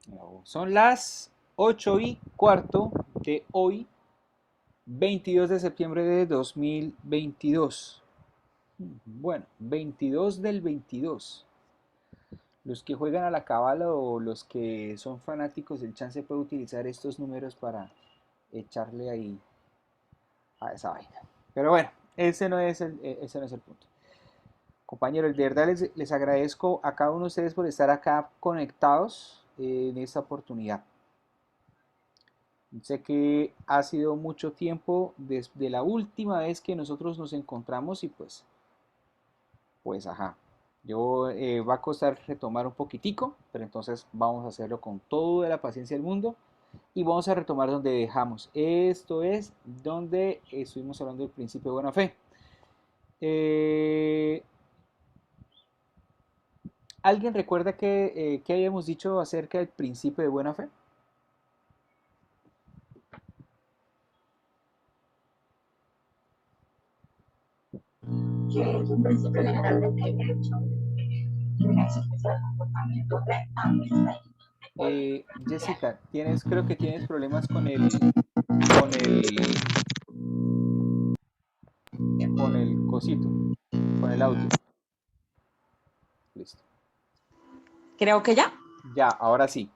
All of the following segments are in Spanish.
No, son las 8:15 de hoy, 22 de septiembre de 2022. Bueno, 22 del 22. Los que juegan a la cábala o los que son fanáticos del chance puede utilizar estos números para echarle ahí a esa vaina. Pero bueno, ese no es el punto. Compañeros, de verdad les agradezco a cada uno de ustedes por estar acá conectados en esta oportunidad. Sé que ha sido mucho tiempo desde la última vez que nosotros nos encontramos y pues ajá. Yo va a costar retomar un poquitico, pero entonces vamos a hacerlo con toda la paciencia del mundo y vamos a retomar donde dejamos. Esto es donde estuvimos hablando del principio de buena fe. Eh, ¿Alguien recuerda qué habíamos dicho acerca del principio de buena fe? Que es un principio general del derecho y una exigencia de comportamiento recta. Jessica, creo que tienes problemas con el cosito, con el audio. Listo. Creo que ya. Ya, ahora sí.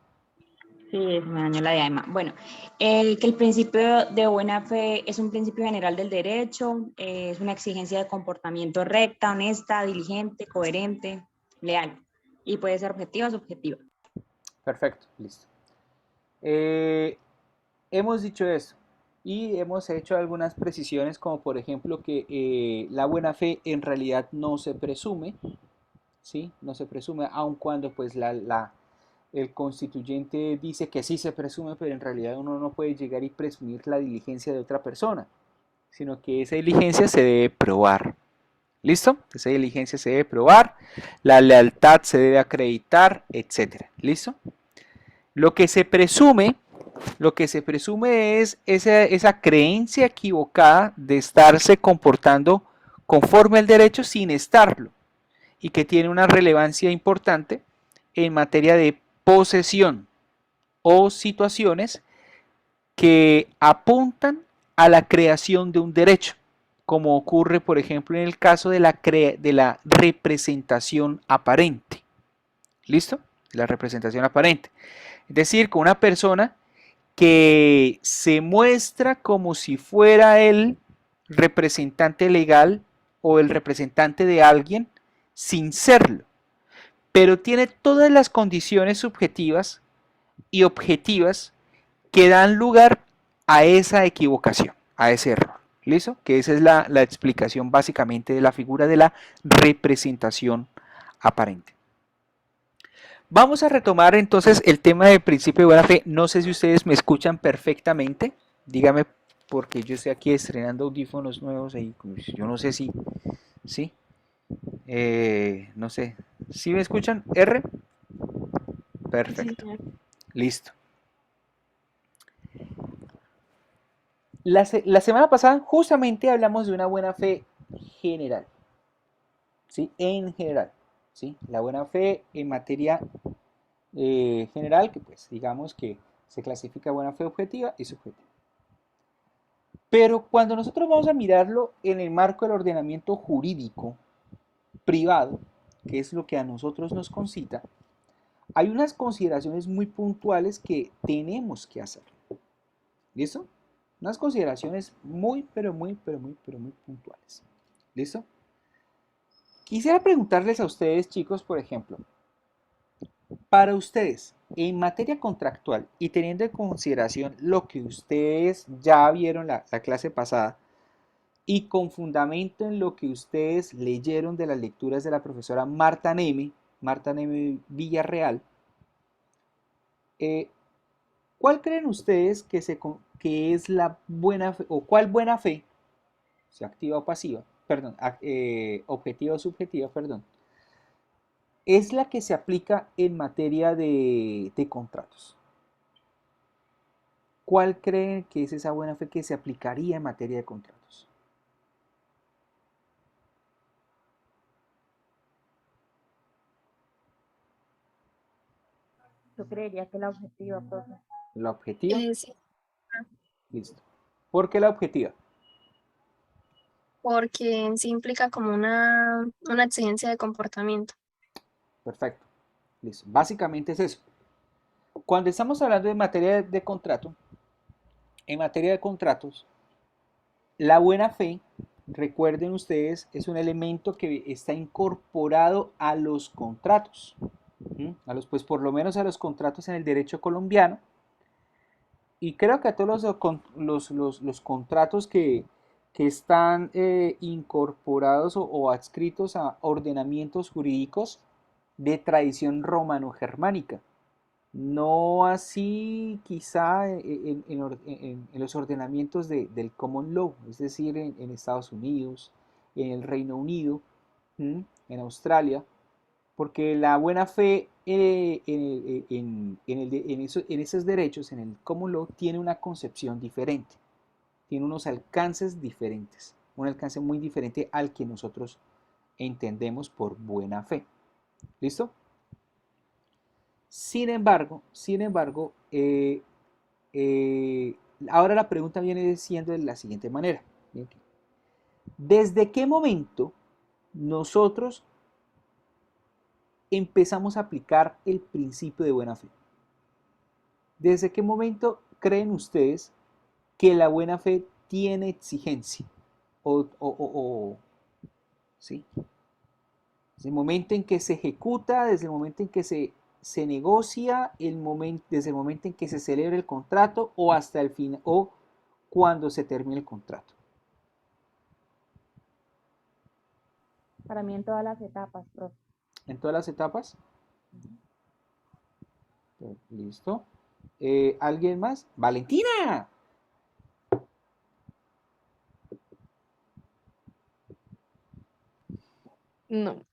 Sí, me dañó la diadema. Bueno, que el principio de buena fe es un principio general del derecho, es una exigencia de comportamiento recta, honesta, diligente, coherente, leal. Y puede ser objetiva o subjetiva. Perfecto, listo. Eh, Hemos dicho eso y hemos hecho algunas precisiones como por ejemplo que la buena fe en realidad no se presume, ¿sí? No se presume, aun cuando pues el constituyente dice que sí se presume, pero en realidad uno no puede llegar y presumir la diligencia de otra persona, sino que esa diligencia se debe probar. ¿Listo? Esa diligencia se debe probar, la lealtad se debe acreditar, etcétera. ¿Listo? Lo que se presume, lo que se presume es esa creencia equivocada de estarse comportando conforme al derecho sin estarlo y que tiene una relevancia importante en materia de posesión o situaciones que apuntan a la creación de un derecho, como ocurre, por ejemplo, en el caso de la representación aparente. ¿Listo? La representación aparente. Es decir, con una persona que se muestra como si fuera el representante legal o el representante de alguien sin serlo, pero tiene todas las condiciones subjetivas y objetivas que dan lugar a esa equivocación, a ese error. ¿Listo? Que esa es la explicación básicamente de la figura de la representación aparente. Vamos a retomar entonces el tema del principio de buena fe. No sé si ustedes me escuchan perfectamente. Dígame porque yo estoy aquí estrenando audífonos nuevos y yo no sé si, ¿sí? No sé. ¿Sí me escuchan? ¿R? Sí, Perfecto. señor. Listo. La semana pasada justamente hablamos de una buena fe general, ¿sí? En general, ¿sí? La buena fe en materia general, que pues digamos que se clasifica buena fe objetiva y subjetiva. Pero cuando nosotros vamos a mirarlo en el marco del ordenamiento jurídico privado, que es lo que a nosotros nos concita, hay unas consideraciones muy puntuales que tenemos que hacer. ¿Listo? Unas consideraciones muy, pero muy, pero muy, pero muy puntuales. ¿Listo? Quisiera preguntarles a ustedes, chicos, por ejemplo, para ustedes, en materia contractual y teniendo en consideración lo que ustedes ya vieron la clase pasada y con fundamento en lo que ustedes leyeron de las lecturas de la profesora Marta Neme Villarreal, eh, ¿cuál creen ustedes que es la buena fe, o cuál buena fe, sea activa o pasiva, perdón, objetiva o subjetiva, perdón, es la que se aplica en materia de contratos? ¿Cuál creen que es esa buena fe que se aplicaría en materia de contratos? Yo creería que la objetiva, profe. ¿La objetiva? Sí, Listo. ¿Por qué la objetiva? porque en sí implica como una exigencia de comportamiento. Perfecto. Listo. Básicamente es eso. Cuando estamos hablando de materia de contrato, en materia de contratos, la buena fe, recuerden ustedes, es un elemento que está incorporado a los contratos, pues por lo menos a los contratos en el derecho colombiano, y creo que a todos los contratos que están incorporados o adscritos a ordenamientos jurídicos de tradición romano-germánica. No así quizá en los ordenamientos del common law, es decir, en Estados Unidos, en el Reino Unido, en Australia, porque la buena fe en esos derechos, en el common law, tiene una concepción diferente, tiene unos alcances diferentes, un alcance muy diferente al que nosotros entendemos por buena fe. ¿Listo? Sin embargo, ahora la pregunta viene siendo de la siguiente manera. ¿Desde qué momento nosotros empezamos a aplicar el principio de buena fe? ¿Desde qué momento creen ustedes que la buena fe tiene exigencia? ¿Sí? Desde el momento en que se ejecuta, desde el momento en que se negocia, desde el momento en que se celebra el contrato o hasta el fin o cuando se termine el contrato. Para mí en todas las etapas, profe. ¿En todas las etapas? Listo. ¿Alguien más? ¡Valentina! No.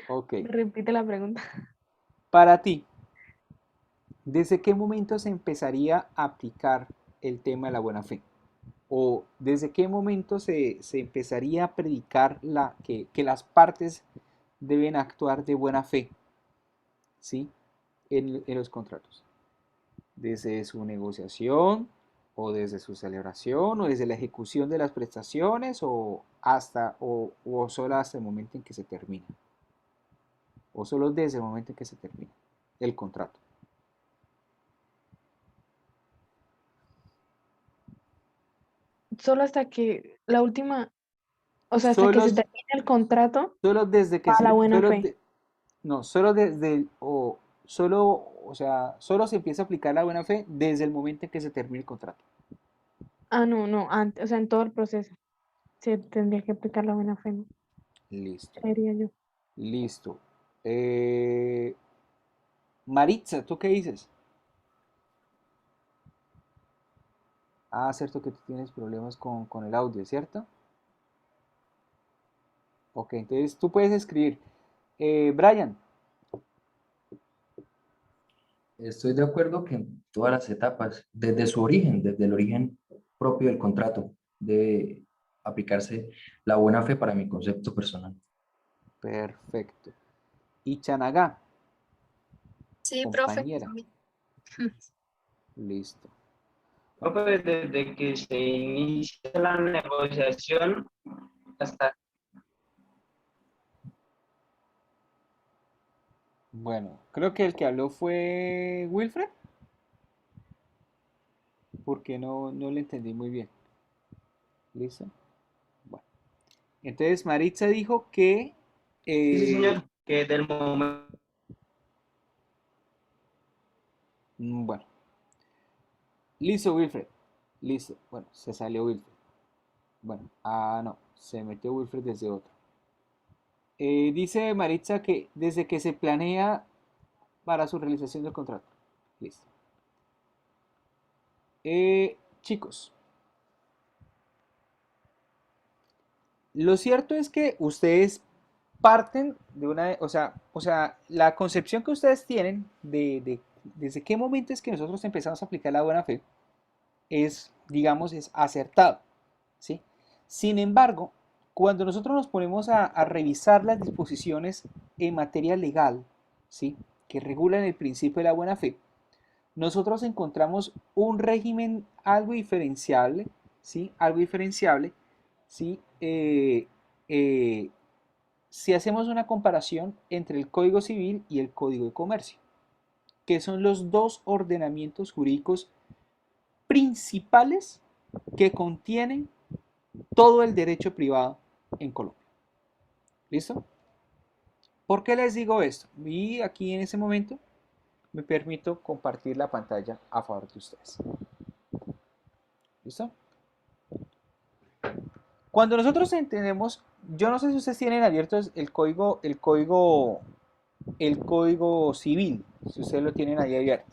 Ok. Repite la pregunta. Para ti, ¿desde qué momento se empezaría a aplicar el tema de la buena fe? ¿O desde qué momento se empezaría a predicar que las partes deben actuar de buena fe, ¿sí? En los contratos? ¿Desde su negociación o desde su celebración o desde la ejecución de las prestaciones o solo hasta el momento en que se termina? ¿O solo desde el momento en que se termina el contrato? Solo hasta que la última, o sea, hasta que Solo, se termine el contrato solo desde que a la se, buena fe. no, solo desde, o sea, solo se empieza a aplicar la buena fe desde el momento en que se termine el contrato. Ah, no, no, antes, o sea, en todo el proceso se tendría que aplicar la buena fe, ¿no? Listo, Creería yo. listo. Maritza, ¿tú qué dices? Ah, cierto que tú tienes problemas con el audio, ¿cierto? Ok, entonces tú puedes escribir. Brian, Estoy de acuerdo que en todas las etapas, desde su origen, desde el origen propio del contrato, debe aplicarse la buena fe para mi concepto personal. perfecto. Y Chanagá, Sí, profe. compañera, listo. Profe, desde que se inicia la negociación hasta Bueno, creo que el que habló fue Wilfred, porque no le entendí muy bien. ¿Listo? Bueno. Entonces Maritza dijo que, sí, eh, señor, que del momento bueno, listo Wilfred, listo. Bueno, se salió Wilfred. Bueno, no, se metió Wilfred desde otro. Dice Maritza que desde que se planea para su realización del contrato. Listo. Chicos, lo cierto es que ustedes parten de o sea, la concepción que ustedes tienen desde qué momento es que nosotros empezamos a aplicar la buena fe es, digamos, es acertado, ¿sí? Sin embargo, cuando nosotros nos ponemos a revisar las disposiciones en materia legal, ¿sí? que regulan el principio de la buena fe, nosotros encontramos un régimen algo diferenciable, ¿sí? Algo diferenciable, ¿sí? Si hacemos una comparación entre el Código Civil y el Código de Comercio, que son los dos ordenamientos jurídicos principales que contienen todo el derecho privado en Colombia. ¿Listo? ¿Por qué les digo esto? Y aquí en ese momento me permito compartir la pantalla a favor de ustedes. ¿Listo? Cuando nosotros entendemos, yo no sé si ustedes tienen abiertos el código civil, si ustedes lo tienen ahí abierto.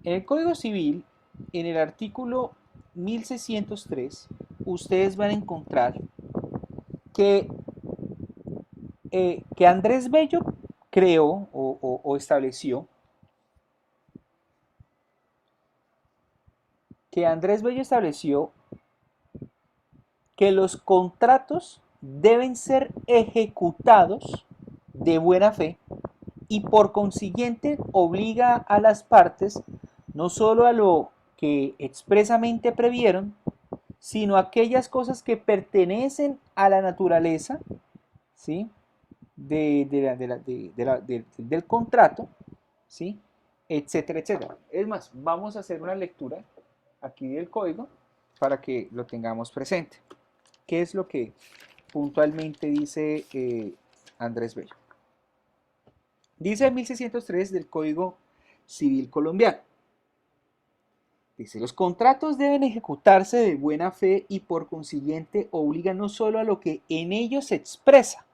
En el Código Civil, en el artículo 1603, ustedes van a encontrar que Andrés Bello creó o estableció que los contratos deben ser ejecutados de buena fe y por consiguiente obliga a las partes no solo a lo que expresamente previeron, sino a aquellas cosas que pertenecen a la naturaleza, ¿sí? Del contrato, ¿sí? Etcétera, etcétera. Es más, vamos a hacer una lectura aquí del código para que lo tengamos presente. ¿Qué es lo que puntualmente dice Andrés Bello? Dice el 1603 del Código Civil colombiano. Dice, los contratos deben ejecutarse de buena fe y por consiguiente obligan no solo a lo que en ellos se expresa,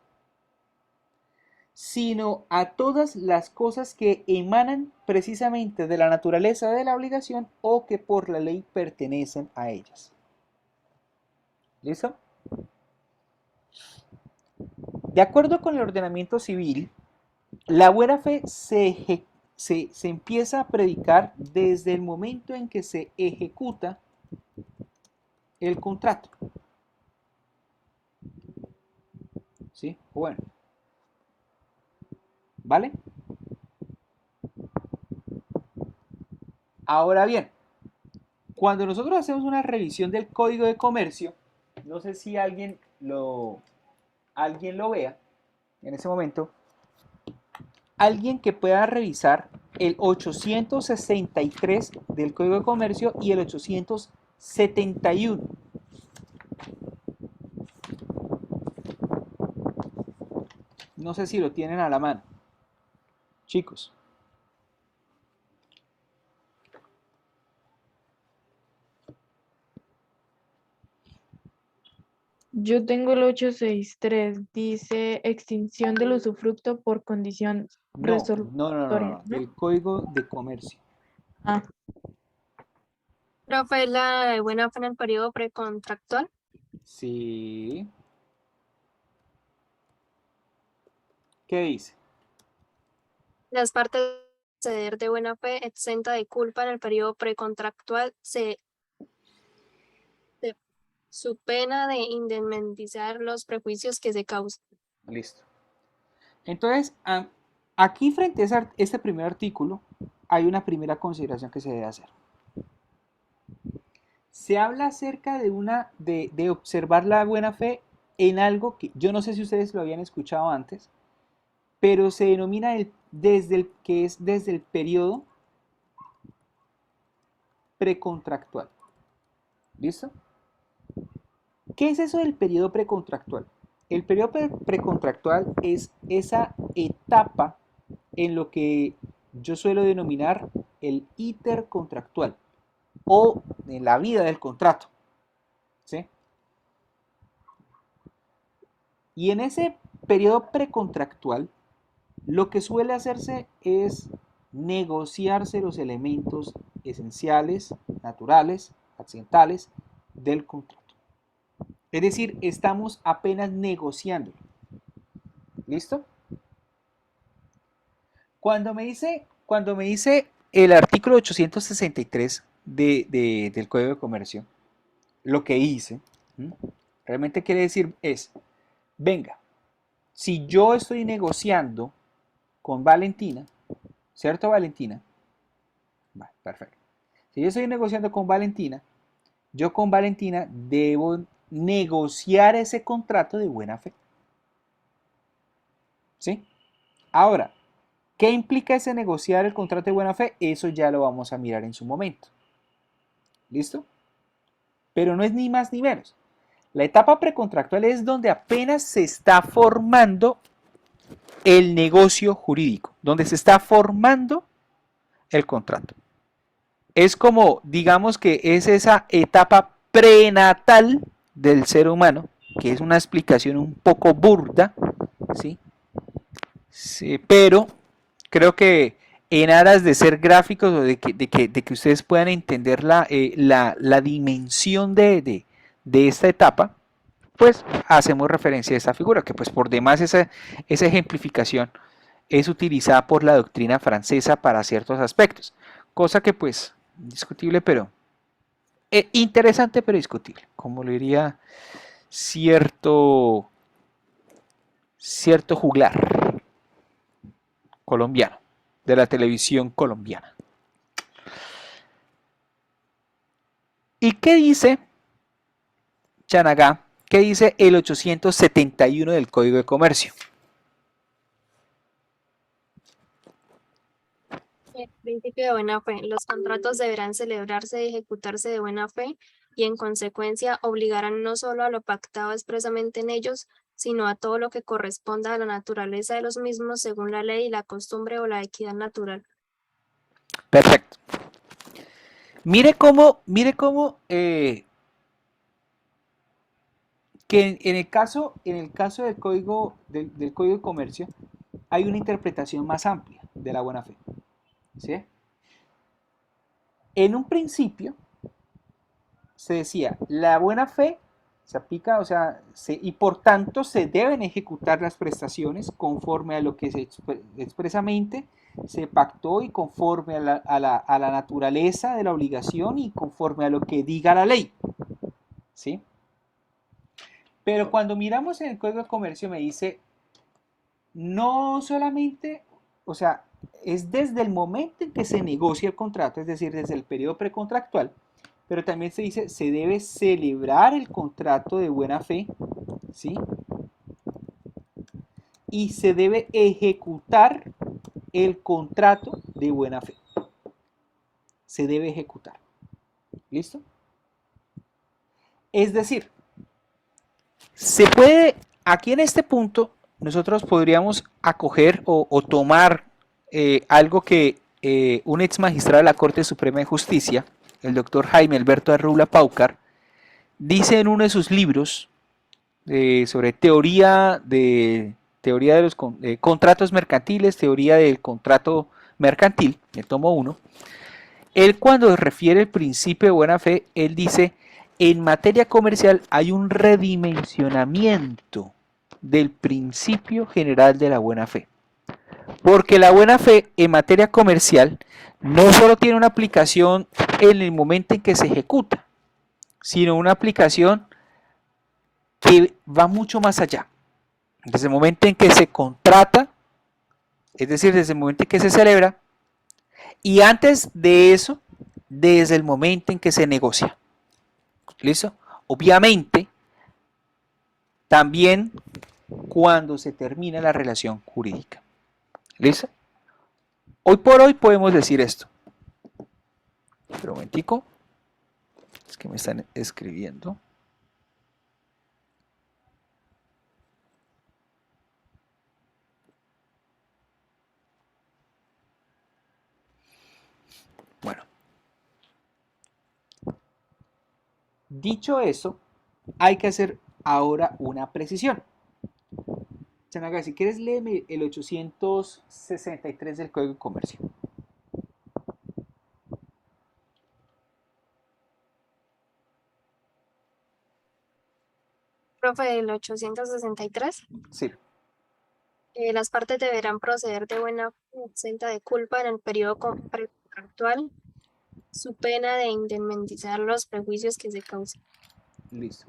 sino a todas las cosas que emanan precisamente de la naturaleza de la obligación o que por la ley pertenecen a ellas. ¿Listo? De acuerdo con el ordenamiento civil, la buena fe se empieza a predicar desde el momento en que se ejecuta el contrato. ¿Sí? Bueno. ¿Vale? Ahora bien, cuando nosotros hacemos una revisión del Código de Comercio, no sé si alguien lo vea en ese momento, alguien que pueda revisar el 863 del Código de Comercio y el 871. No sé si lo tienen a la mano, chicos. Yo tengo el 863, dice extinción del usufructo por condición resolutoria, ¿no? Del Código de Comercio. Ah, Profe, la de buena fe en el periodo precontractual. Sí. ¿Qué dice? Las partes ceder de buena fe exenta de culpa en el periodo precontractual su pena de indemnizar los prejuicios que se causan. Listo. Entonces, aquí frente a este primer artículo, hay una primera consideración que se debe hacer. Se habla acerca de observar la buena fe en algo que yo no sé si ustedes lo habían escuchado antes, pero se denomina desde el periodo precontractual. ¿Listo? ¿Qué es eso del periodo precontractual? El periodo precontractual es esa etapa en lo que yo suelo denominar el íter contractual o en la vida del contrato. ¿Sí? Y en ese periodo precontractual, lo que suele hacerse es negociarse los elementos esenciales, naturales, accidentales del contrato. Es decir, estamos apenas negociando. ¿Listo? Cuando me dice el artículo 863 del Código de Comercio, lo que hice, realmente quiere decir es, venga, si yo estoy negociando con Valentina, ¿cierto, Valentina? Vale, perfecto. Si yo estoy negociando con Valentina, yo con Valentina debo negociar ese contrato de buena fe. ¿Sí? Ahora, ¿qué implica ese negociar el contrato de buena fe? Eso ya lo vamos a mirar en su momento. ¿Listo? Pero no es ni más ni menos. La etapa precontractual es donde apenas se está formando el negocio jurídico, donde se está formando el contrato. Es como, digamos que es esa etapa prenatal del ser humano, que es una explicación un poco burda, ¿sí? Sí, pero creo que en aras de ser gráficos o de que ustedes puedan entender la dimensión de esta etapa, pues hacemos referencia a esta figura, que pues por demás esa ejemplificación es utilizada por la doctrina francesa para ciertos aspectos, cosa que pues discutible, pero interesante, pero discutible, como lo diría cierto juglar colombiano, de la televisión colombiana. ¿Y qué dice Chanagá? ¿Qué dice el 871 del Código de Comercio? El principio de buena fe. Los contratos deberán celebrarse y ejecutarse de buena fe y en consecuencia obligarán no solo a lo pactado expresamente en ellos, sino a todo lo que corresponda a la naturaleza de los mismos según la ley, la costumbre o la equidad natural. Perfecto. Mire cómo que en el caso del código Código de Comercio hay una interpretación más amplia de la buena fe. ¿Sí? En un principio se decía, la buena fe se aplica, o sea, y por tanto se deben ejecutar las prestaciones conforme a lo que expresamente se pactó y conforme a la naturaleza de la obligación y conforme a lo que diga la ley. ¿Sí? Pero cuando miramos en el Código de Comercio me dice, no solamente, o sea, es desde el momento en que se negocia el contrato, es decir, desde el periodo precontractual, pero también se dice, se debe celebrar el contrato de buena fe, ¿sí? Y se debe ejecutar el contrato de buena fe. Se debe ejecutar. ¿Listo? Es decir, se puede, aquí en este punto, nosotros podríamos acoger o tomar algo que un ex magistrado de la Corte Suprema de Justicia, el doctor Jaime Alberto Arrula Paucar, dice en uno de sus libros sobre teoría de los contratos mercantiles, teoría del contrato mercantil, el tomo 1, él cuando refiere el principio de buena fe, él dice, en materia comercial hay un redimensionamiento del principio general de la buena fe. Porque la buena fe en materia comercial no solo tiene una aplicación en el momento en que se ejecuta, sino una aplicación que va mucho más allá. Desde el momento en que se contrata, es decir, desde el momento en que se celebra, y antes de eso, desde el momento en que se negocia. ¿Listo? Obviamente, también cuando se termina la relación jurídica. ¿Listo? Hoy por hoy podemos decir esto. Pero un momentico. Es que me están escribiendo. Bueno. Dicho eso, hay que hacer ahora una precisión. Chanaga, si quieres, léeme el 863 del Código de Comercio. Profe, el 863. Sí. Las partes deberán proceder de buena fe, exenta de culpa en el periodo precontractual, su pena de indemnizar los prejuicios que se causen. Listo.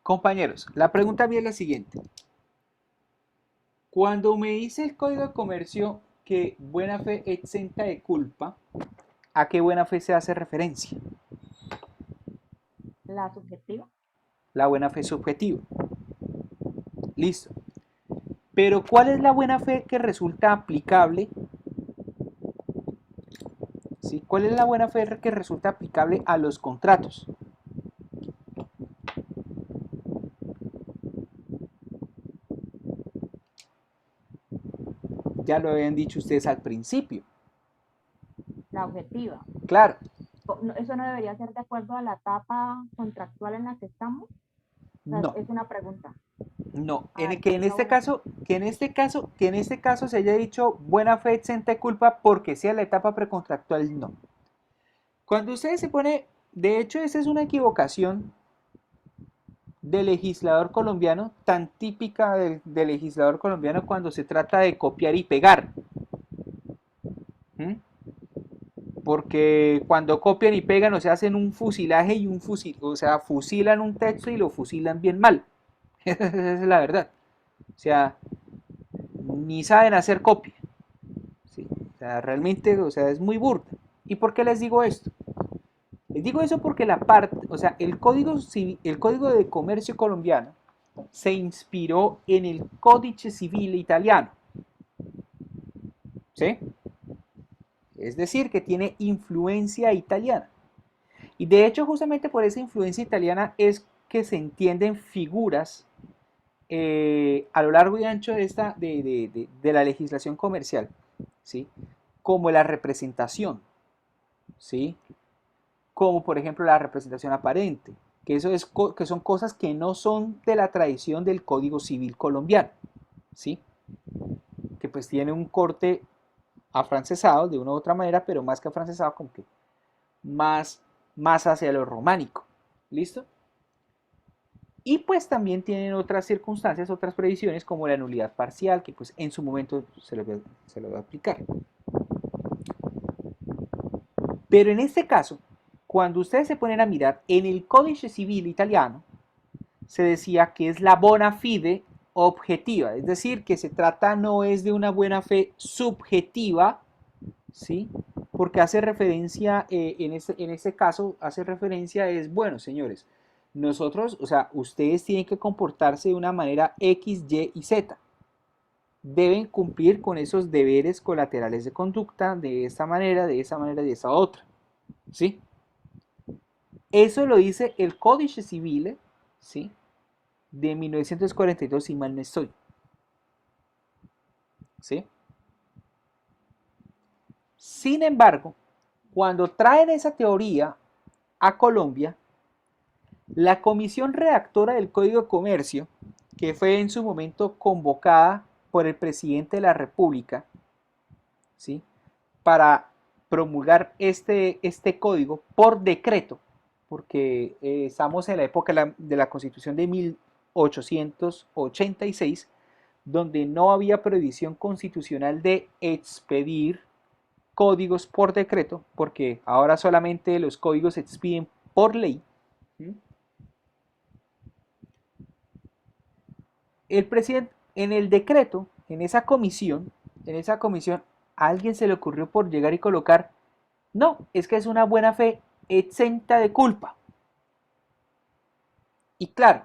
Compañeros, la pregunta mía es la siguiente. Cuando me dice el Código de Comercio que buena fe exenta de culpa, ¿a qué buena fe se hace referencia? La subjetiva. La buena fe subjetiva. Listo. Pero ¿cuál es la buena fe que resulta aplicable? ¿Sí? ¿Cuál es la buena fe que resulta aplicable a los contratos? Ya lo habían dicho ustedes al principio. La objetiva. Claro. ¿Eso no debería ser de acuerdo a la etapa contractual en la que estamos? O sea, No. es una pregunta. No, Ay, que en este caso se haya dicho buena fe exenta de culpa porque sea la etapa precontractual, no. Cuando ustedes se pone, de hecho esa es una equivocación del legislador colombiano, tan típica del legislador colombiano cuando se trata de copiar y pegar. ¿Mm? Porque cuando copian y pegan, o sea, hacen un fusilaje y o sea, fusilan un texto y lo fusilan bien mal. Esa es la verdad. O sea, ni saben hacer copia. ¿Sí? O sea, realmente, o sea, es muy burda. ¿Y por qué les digo esto? Les digo eso porque la parte, o sea, el código de comercio colombiano se inspiró en el Códice Civil italiano. ¿Sí? Es decir, que tiene influencia italiana. Y de hecho, justamente por esa influencia italiana es que se entienden figuras a lo largo y ancho de la legislación comercial, ¿sí? Como la representación, ¿sí? Como por ejemplo la representación aparente, que son cosas que no son de la tradición del Código Civil colombiano, ¿sí? Que pues tiene un corte afrancesado de una u otra manera, pero más que afrancesado, como que más hacia lo románico, ¿listo? Y pues también tienen otras circunstancias, otras previsiones como la nulidad parcial, que pues en su momento se lo voy a aplicar. Pero en este caso, cuando ustedes se ponen a mirar en el Códice Civil italiano, se decía que es la bona fide objetiva, es decir, que se trata no es de una buena fe subjetiva, ¿sí? Porque hace referencia, en este caso, hace referencia es, bueno, señores, nosotros, o sea, ustedes tienen que comportarse de una manera X, Y y Z. Deben cumplir con esos deberes colaterales de conducta de esta manera, de esa manera y de esa otra, ¿sí? Eso lo dice el Códice Civil, ¿sí? De 1942, si mal no estoy, ¿sí? Sin embargo, cuando traen esa teoría a Colombia, la comisión redactora del Código de Comercio, que fue en su momento convocada por el presidente de la República, ¿sí? Para promulgar este código por decreto, porque estamos en la época de la Constitución de 1886, donde no había prohibición constitucional de expedir códigos por decreto, porque ahora solamente los códigos se expiden por ley. El presidente, en el decreto, en esa comisión, a alguien se le ocurrió por llegar y colocar, no, es que es una buena fe exenta de culpa. Y claro,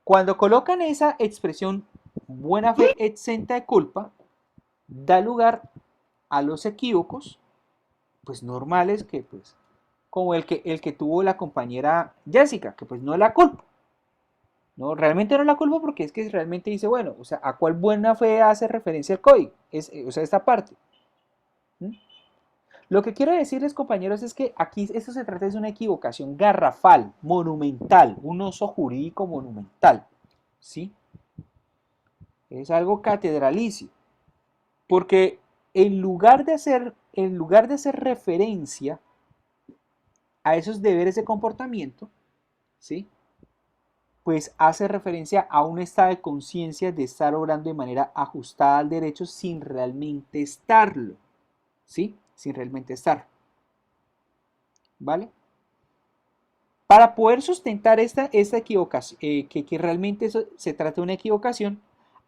cuando colocan esa expresión buena fe exenta de culpa, da lugar a los equívocos, pues normales, que pues, como el que tuvo la compañera Jessica, que pues no la culpa. No, realmente no la culpa porque es que realmente dice, bueno, o sea, ¿a cuál buena fe hace referencia el código? O sea, esta parte. ¿Mm? Lo que quiero decirles, compañeros, es que aquí esto se trata de una equivocación garrafal, monumental, un oso jurídico monumental, ¿sí? Es algo catedralicio, porque en lugar de hacer referencia a esos deberes de comportamiento, ¿sí? Pues hace referencia a un estado de conciencia de estar obrando de manera ajustada al derecho sin realmente estarlo, ¿sí? Sin realmente estarlo, ¿vale? Para poder sustentar esta equivocación, que realmente eso se trata de una equivocación,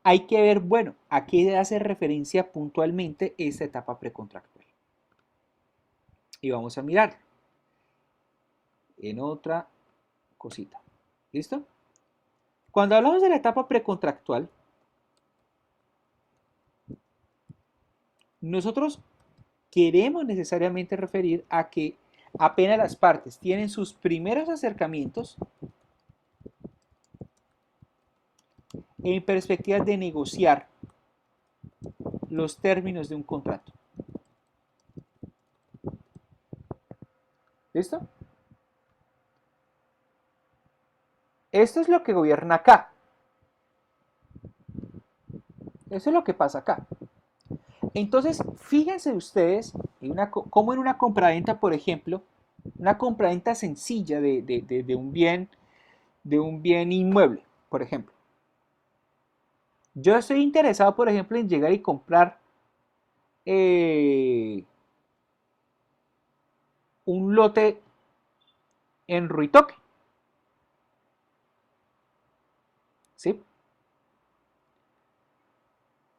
hay que ver, bueno, a qué hace referencia puntualmente esta etapa precontractual. Y vamos a mirar en otra cosita. ¿Listo? Cuando hablamos de la etapa precontractual, nosotros queremos necesariamente referir a que apenas las partes tienen sus primeros acercamientos en perspectiva de negociar los términos de un contrato. ¿Listo? Esto es lo que gobierna acá. Eso es lo que pasa acá. Entonces, fíjense ustedes cómo en una compraventa, por ejemplo, una compraventa sencilla de un bien inmueble, por ejemplo. Yo estoy interesado, por ejemplo, en llegar y comprar un lote en Ruitoque. ¿Sí?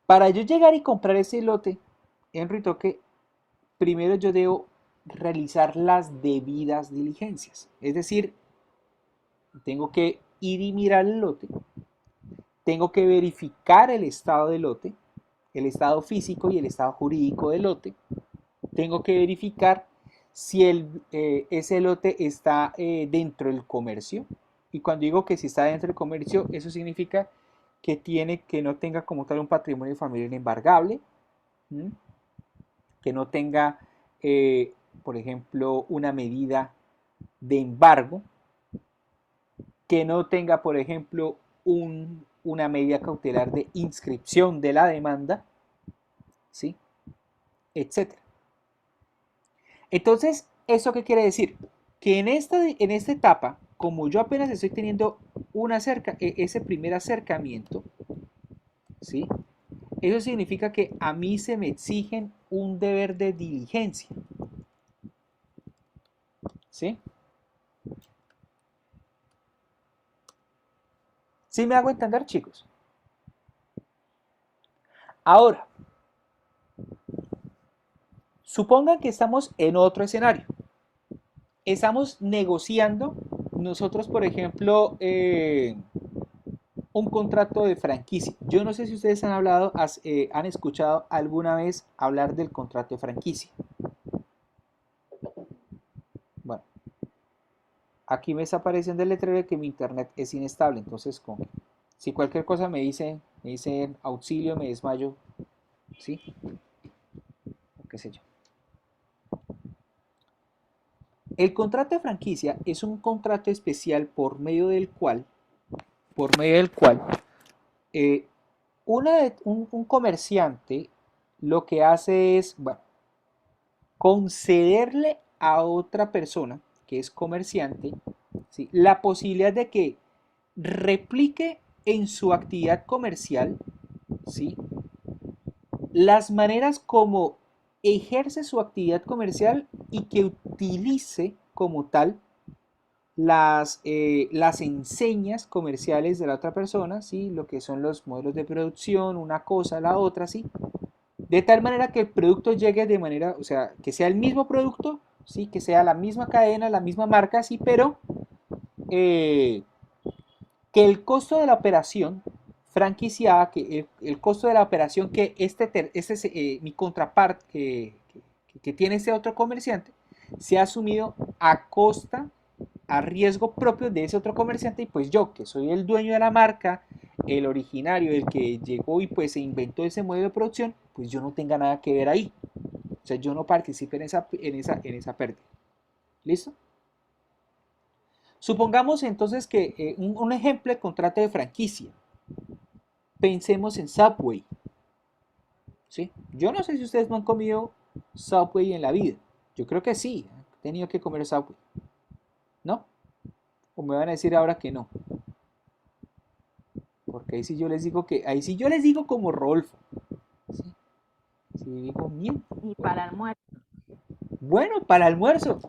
Para yo llegar y comprar ese lote en Ruitoque, primero yo debo realizar las debidas diligencias. Es decir, tengo que ir y mirar el lote, tengo que verificar el estado del lote, el estado físico y el estado jurídico del lote. Tengo que verificar si ese lote está dentro del comercio. Y cuando digo que si está dentro del comercio, eso significa que no tenga como tal un patrimonio familiar embargable, que no tenga, por ejemplo, una medida de embargo, que no tenga, por ejemplo, una medida cautelar de inscripción de la demanda, ¿sí? Etcétera. Entonces, ¿eso qué quiere decir? Que en esta etapa, como yo apenas estoy teniendo ese primer acercamiento, ¿sí? Eso significa que a mí se me exigen un deber de diligencia, ¿sí? ¿Sí me hago entender, chicos? Ahora, supongan que estamos en otro escenario. Estamos negociando nosotros, por ejemplo, un contrato de franquicia. Yo no sé si ustedes han escuchado alguna vez hablar del contrato de franquicia. Bueno, aquí me está apareciendo el letrero de que mi internet es inestable, entonces si cualquier cosa me dicen auxilio, me desmayo, ¿sí? O qué sé yo. El contrato de franquicia es un contrato especial por medio del cual un comerciante lo que hace es, bueno, concederle a otra persona que es comerciante, ¿sí?, la posibilidad de que replique en su actividad comercial, ¿sí?, las maneras como ejerce su actividad comercial y que utilice como tal las enseñas comerciales de la otra persona, ¿sí?, lo que son los modelos de producción, una cosa, la otra, ¿sí?, de tal manera que el producto llegue de manera, o sea, que sea el mismo producto, ¿sí?, que sea la misma cadena, la misma marca, sí, pero que el costo de la operación franquiciada, que el costo de la operación que mi contraparte que tiene ese otro comerciante, sea asumido a costa, a riesgo propio de ese otro comerciante, y pues yo, que soy el dueño de la marca, el originario, el que llegó y pues se inventó ese modelo de producción, pues yo no tenga nada que ver ahí. O sea, yo no participe en esa pérdida. ¿Listo? Supongamos entonces que un ejemplo de contrato de franquicia. Pensemos en Subway. ¿Sí? Yo no sé si ustedes no han comido Subway en la vida. Yo creo que sí, he tenido que comer Subway. ¿No? ¿O me van a decir ahora que no? Porque ahí sí yo les digo como Rodolfo. ¿Sí? Sí, digo bien. Y para almuerzo. Bueno, para almuerzo.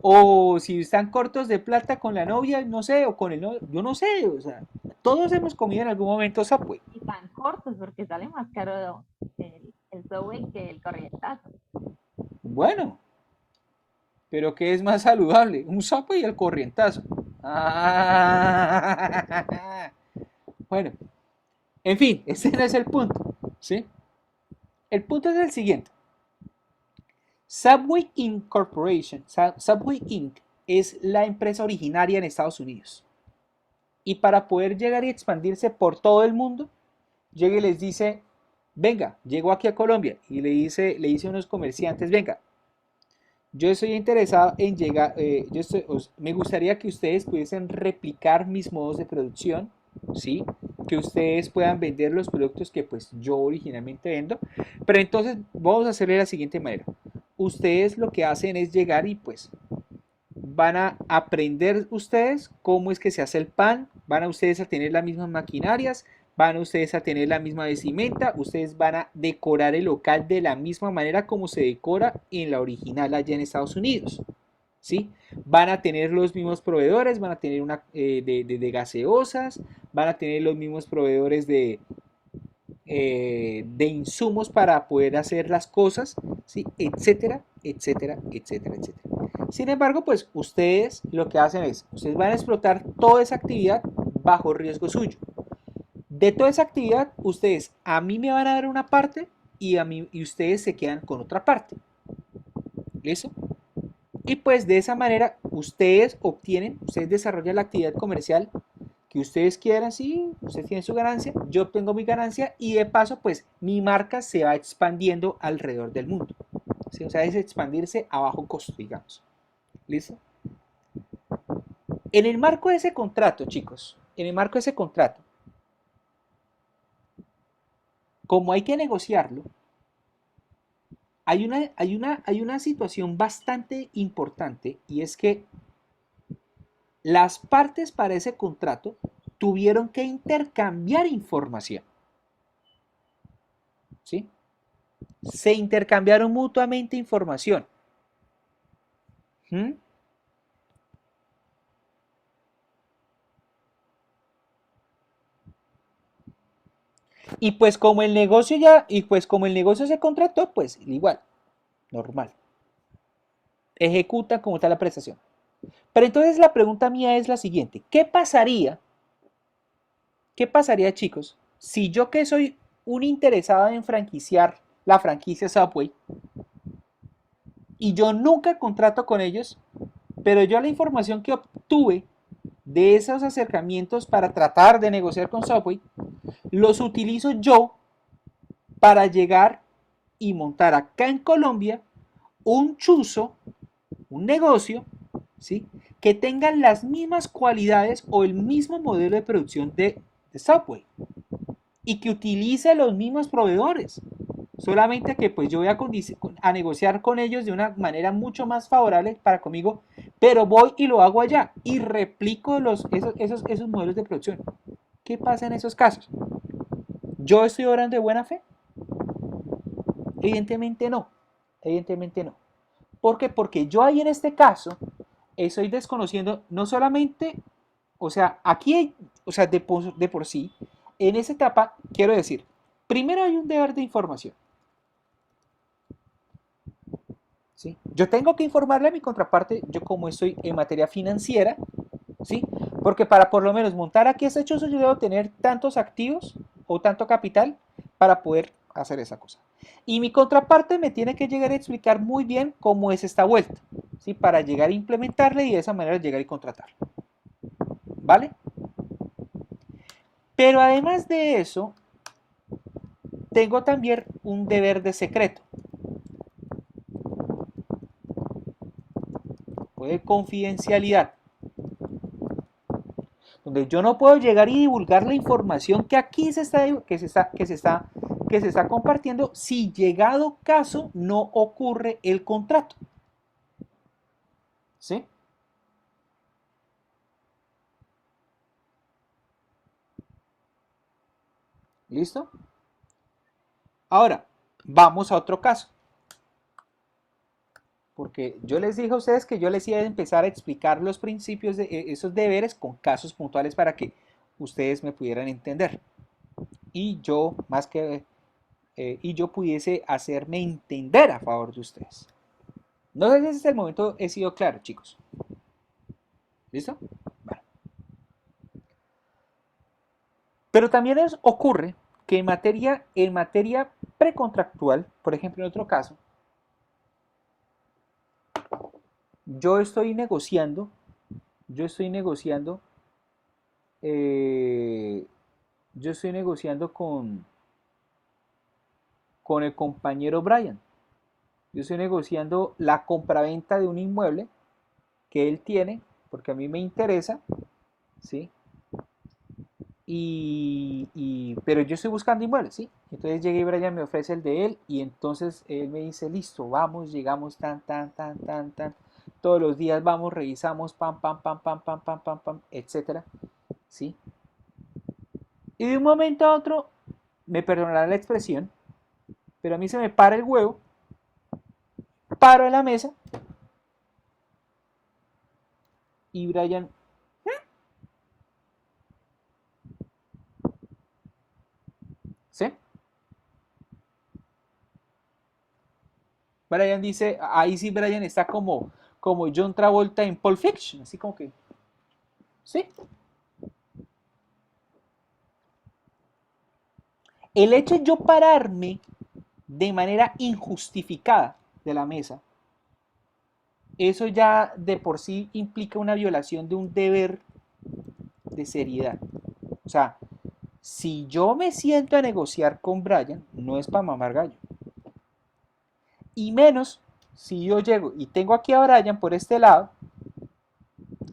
O si están cortos de plata con la novia, no sé, o con el novio, yo no sé, o sea, todos hemos comido en algún momento Subway. Y pan cortos porque sale más caro el subway que el corrientazo. Bueno, pero ¿qué es más saludable? Un sapo y el corrientazo. Ah, bueno, en fin, ese no es el punto, ¿sí? El punto es el siguiente. Subway Incorporation, Subway Inc. es la empresa originaria en Estados Unidos. Y para poder llegar y expandirse por todo el mundo, llega y les dice, venga, llego aquí a Colombia. Y le dice a unos comerciantes, venga, yo estoy interesado en llegar, me gustaría que ustedes pudiesen replicar mis modos de producción, ¿sí? Que ustedes puedan vender los productos que pues yo originalmente vendo. Pero entonces vamos a hacerle de la siguiente manera. Ustedes lo que hacen es llegar y pues van a aprender ustedes cómo es que se hace el pan, van a ustedes a tener las mismas maquinarias, van a ustedes a tener la misma vestimenta, ustedes van a decorar el local de la misma manera como se decora en la original allá en Estados Unidos, ¿sí? Van a tener los mismos proveedores, van a tener una de gaseosas, van a tener los mismos proveedores de insumos para poder hacer las cosas, ¿sí? Etcétera, etcétera, etcétera, etcétera. Sin embargo, pues ustedes lo que hacen es, ustedes van a explotar toda esa actividad bajo riesgo suyo. De toda esa actividad, ustedes a mí me van a dar una parte y ustedes se quedan con otra parte. ¿Listo? Y pues de esa manera ustedes desarrollan la actividad comercial que ustedes quieran, sí, ustedes tienen su ganancia, yo obtengo mi ganancia y de paso pues mi marca se va expandiendo alrededor del mundo, ¿sí? O sea, es expandirse a bajo costo, digamos. ¿Listo? En el marco de ese contrato, chicos, en el marco de ese contrato, como hay que negociarlo, hay una situación bastante importante y es que las partes para ese contrato tuvieron que intercambiar información. ¿Sí? Se intercambiaron mutuamente información. ¿Mm? Y pues como el negocio se contrató, pues igual, normal. Ejecuta como tal la prestación. Pero entonces la pregunta mía es la siguiente. ¿Qué pasaría, chicos, si yo que soy un interesado en franquiciar la franquicia Subway y yo nunca contrato con ellos, pero yo la información que obtuve de esos acercamientos para tratar de negociar con Subway, los utilizo yo para llegar y montar acá en Colombia un chuzo, un negocio, ¿sí? Que tengan las mismas cualidades o el mismo modelo de producción de Subway y que utilice los mismos proveedores. Solamente que pues yo voy a negociar con ellos de una manera mucho más favorable para conmigo, pero voy y lo hago allá y replico esos modelos de producción. ¿Qué pasa en esos casos? ¿Yo estoy obrando de buena fe? Evidentemente no. Evidentemente no. ¿Por qué? Porque yo ahí en este caso estoy desconociendo no solamente, o sea, aquí, o sea, de por sí, en esa etapa, quiero decir, primero hay un deber de información. ¿Sí? Yo tengo que informarle a mi contraparte, yo como estoy en materia financiera, ¿sí? Porque para por lo menos montar aquí ese chuzo yo debo tener tantos activos o tanto capital para poder hacer esa cosa. Y mi contraparte me tiene que llegar a explicar muy bien cómo es esta vuelta, ¿sí? Para llegar a implementarle y de esa manera llegar y contratarlo. ¿Vale? Pero además de eso, tengo también un deber de secreto. O de confidencialidad. Donde yo no puedo llegar y divulgar la información que aquí se está compartiendo si llegado caso no ocurre el contrato. ¿Sí? ¿Listo? Ahora, vamos a otro caso. Porque yo les dije a ustedes que yo les iba a empezar a explicar los principios de esos deberes con casos puntuales para que ustedes me pudieran entender. y yo y yo pudiese hacerme entender a favor de ustedes. No sé si hasta el momento he sido claro, chicos. ¿Listo? Bueno. Pero también ocurre que en materia precontractual, por ejemplo, en otro caso, yo estoy negociando yo estoy negociando con el compañero Brian. Yo estoy negociando la compraventa de un inmueble que él tiene, porque a mí me interesa, ¿sí? Pero yo estoy buscando inmuebles, ¿sí? Entonces llega y Brian me ofrece el de él y entonces él me dice, listo, vamos, llegamos tan, todos los días vamos, revisamos, pam, pam, pam, pam, pam, pam, pam, pam, etcétera, ¿sí? Y de un momento a otro, me perdonarán la expresión, pero a mí se me para el huevo, paro en la mesa y Brian, ¿sí? Brian dice, ahí sí Brian está como John Travolta en Pulp Fiction, así como que, ¿sí? El hecho de yo pararme de manera injustificada de la mesa, eso ya de por sí implica una violación de un deber de seriedad. O sea, si yo me siento a negociar con Brian, no es para mamar gallo. Y menos si yo llego y tengo aquí a Brian por este lado,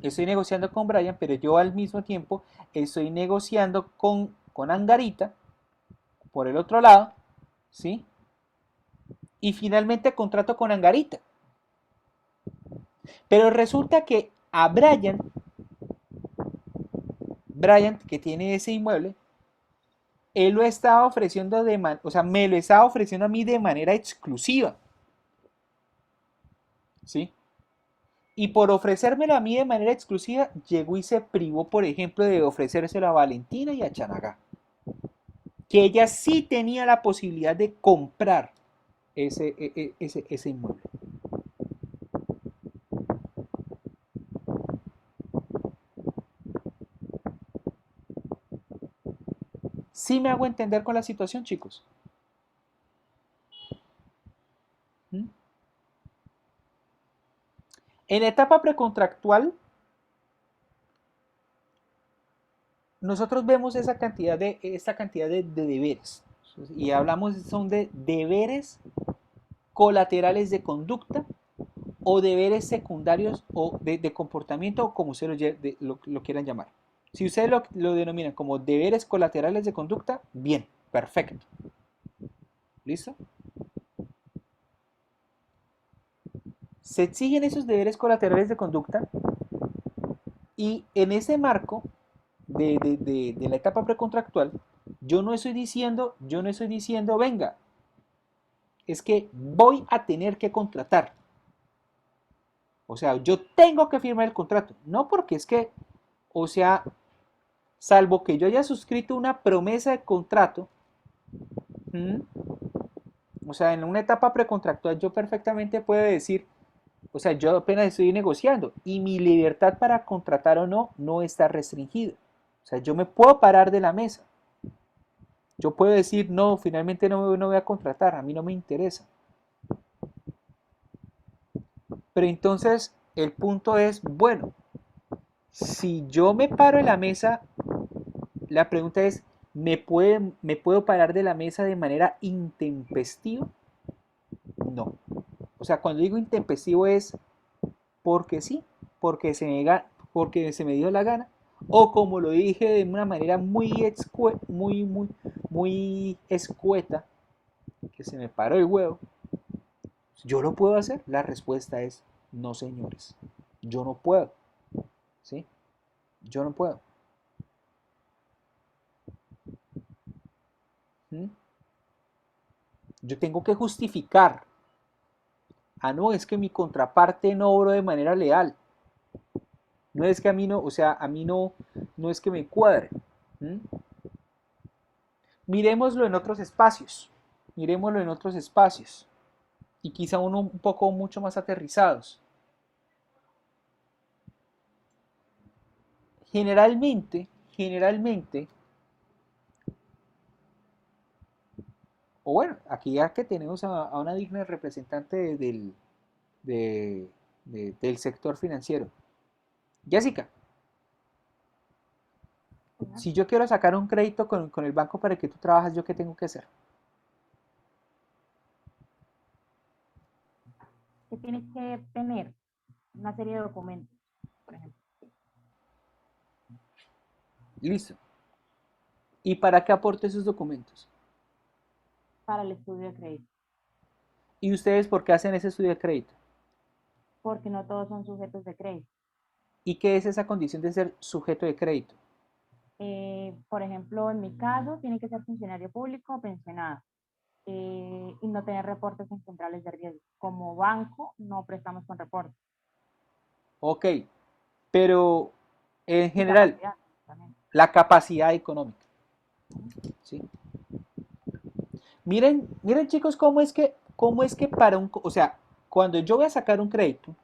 estoy negociando con Brian, pero yo al mismo tiempo estoy negociando con Angarita por el otro lado, ¿sí? Y finalmente contrato con Angarita. Pero resulta que a Brian que tiene ese inmueble, él lo estaba ofreciendo o sea, me lo estaba ofreciendo a mí de manera exclusiva. ¿Sí? Y por ofrecérmelo a mí de manera exclusiva, llegó y se privó, por ejemplo, de ofrecérselo a Valentina y a Chanagá. Que ella sí tenía la posibilidad de comprar ese inmueble. ¿Sí me hago entender con la situación, chicos? ¿Mm? En la etapa precontractual, nosotros vemos esta cantidad de deberes. Y hablamos, son de deberes colaterales de conducta o deberes secundarios o de comportamiento, como ustedes lo quieran llamar. Si ustedes lo denominan como deberes colaterales de conducta, bien, perfecto. ¿Listo? Se exigen esos deberes colaterales de conducta y en ese marco de la etapa precontractual, yo no estoy diciendo, venga, es que voy a tener que contratar. O sea, yo tengo que firmar el contrato. No porque es que, o sea, salvo que yo haya suscrito una promesa de contrato, o sea, en una etapa precontractual yo perfectamente puedo decir, o sea, yo apenas estoy negociando y mi libertad para contratar o no está restringida. O sea, yo me puedo parar de la mesa. Yo puedo decir, no, finalmente no voy a contratar, a mí no me interesa. Pero entonces el punto es, bueno, si yo me paro en la mesa, la pregunta es, ¿me puedo parar de la mesa de manera intempestiva? No. O sea, cuando digo intempestivo es porque sí, porque se me dio la gana, o como lo dije de una manera muy escueta, que se me paró el huevo. ¿Yo lo puedo hacer? La respuesta es no, señores. Yo no puedo. ¿Sí? Yo no puedo. ¿Mm? Yo tengo que justificar. Ah, no, es que mi contraparte no obró de manera leal. No es que a mí no, o sea, a mí no es que me cuadre. ¿Mm? Miremoslo en otros espacios. Miremoslo en otros espacios. Y quizá uno un poco mucho más aterrizados. Generalmente, o bueno, aquí ya que tenemos a una digna representante del sector financiero. Jessica, si yo quiero sacar un crédito con el banco para el que tú trabajas, ¿yo qué tengo que hacer? Que tienes que tener una serie de documentos, por ejemplo. Listo. ¿Y para qué aporte esos documentos? Para el estudio de crédito. ¿Y ustedes por qué hacen ese estudio de crédito? Porque no todos son sujetos de crédito. ¿Y qué es esa condición de ser sujeto de crédito? Por ejemplo, en mi caso, tiene que ser funcionario público o pensionado y no tener reportes en centrales de riesgo. Como banco, no prestamos con reportes. Ok, pero en Y general, capacidad también. la capacidad económica. ¿Sí? Miren chicos, cómo es que para o sea, cuando yo voy a sacar un crédito,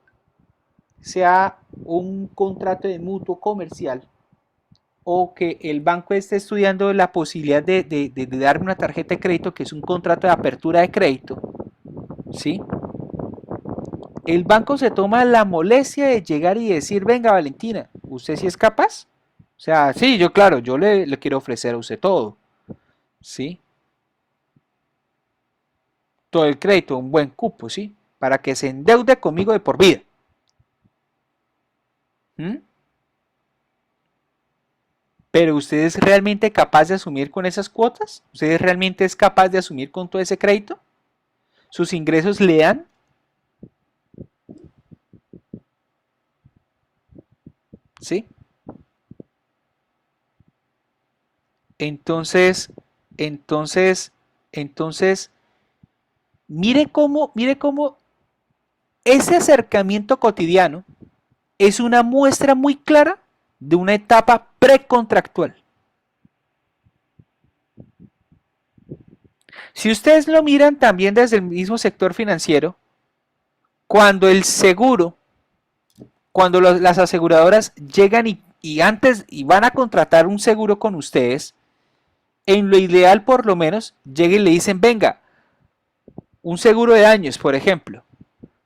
sea un contrato de mutuo comercial o que el banco esté estudiando la posibilidad de darme una tarjeta de crédito, que es un contrato de apertura de crédito, ¿sí? El banco se toma la molestia de llegar y decir, venga Valentina, ¿usted sí es capaz? O sea, sí, yo claro, yo le quiero ofrecer a usted todo, ¿sí? Todo el crédito, un buen cupo, ¿sí? Para que se endeude conmigo de por vida. ¿Mm? Pero usted es realmente capaz de asumir con esas cuotas? ¿Usted realmente es capaz de asumir con todo ese crédito? ¿Sus ingresos le dan? ¿Sí? Entonces, entonces, entonces, mire cómo ese acercamiento cotidiano es una muestra muy clara de una etapa precontractual. Si ustedes lo miran también desde el mismo sector financiero, cuando el seguro, cuando las aseguradoras llegan y van a contratar un seguro con ustedes, en lo ideal por lo menos, lleguen y le dicen, venga, un seguro de daños, por ejemplo,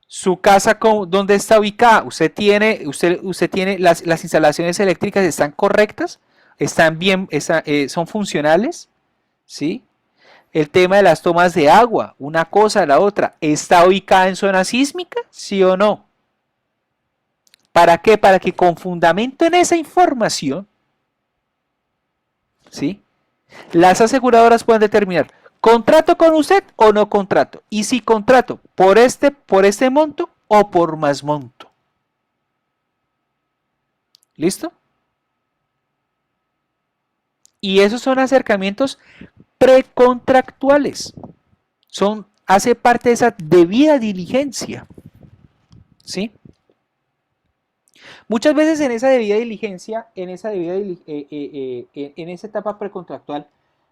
su casa, ¿dónde está ubicada? Usted tiene las instalaciones eléctricas están correctas, están bien, son funcionales, ¿sí? El tema de las tomas de agua, una cosa, la otra, ¿está ubicada en zona sísmica? ¿Sí o no? ¿Para qué? Para que con fundamento en esa información, ¿sí? Las aseguradoras puedan determinar, ¿contrato con usted o no contrato? Y si contrato por este monto o por más monto. ¿Listo? Y esos son acercamientos precontractuales. Hace parte de esa debida diligencia. ¿Sí? Muchas veces en esa debida diligencia, en esa etapa precontractual,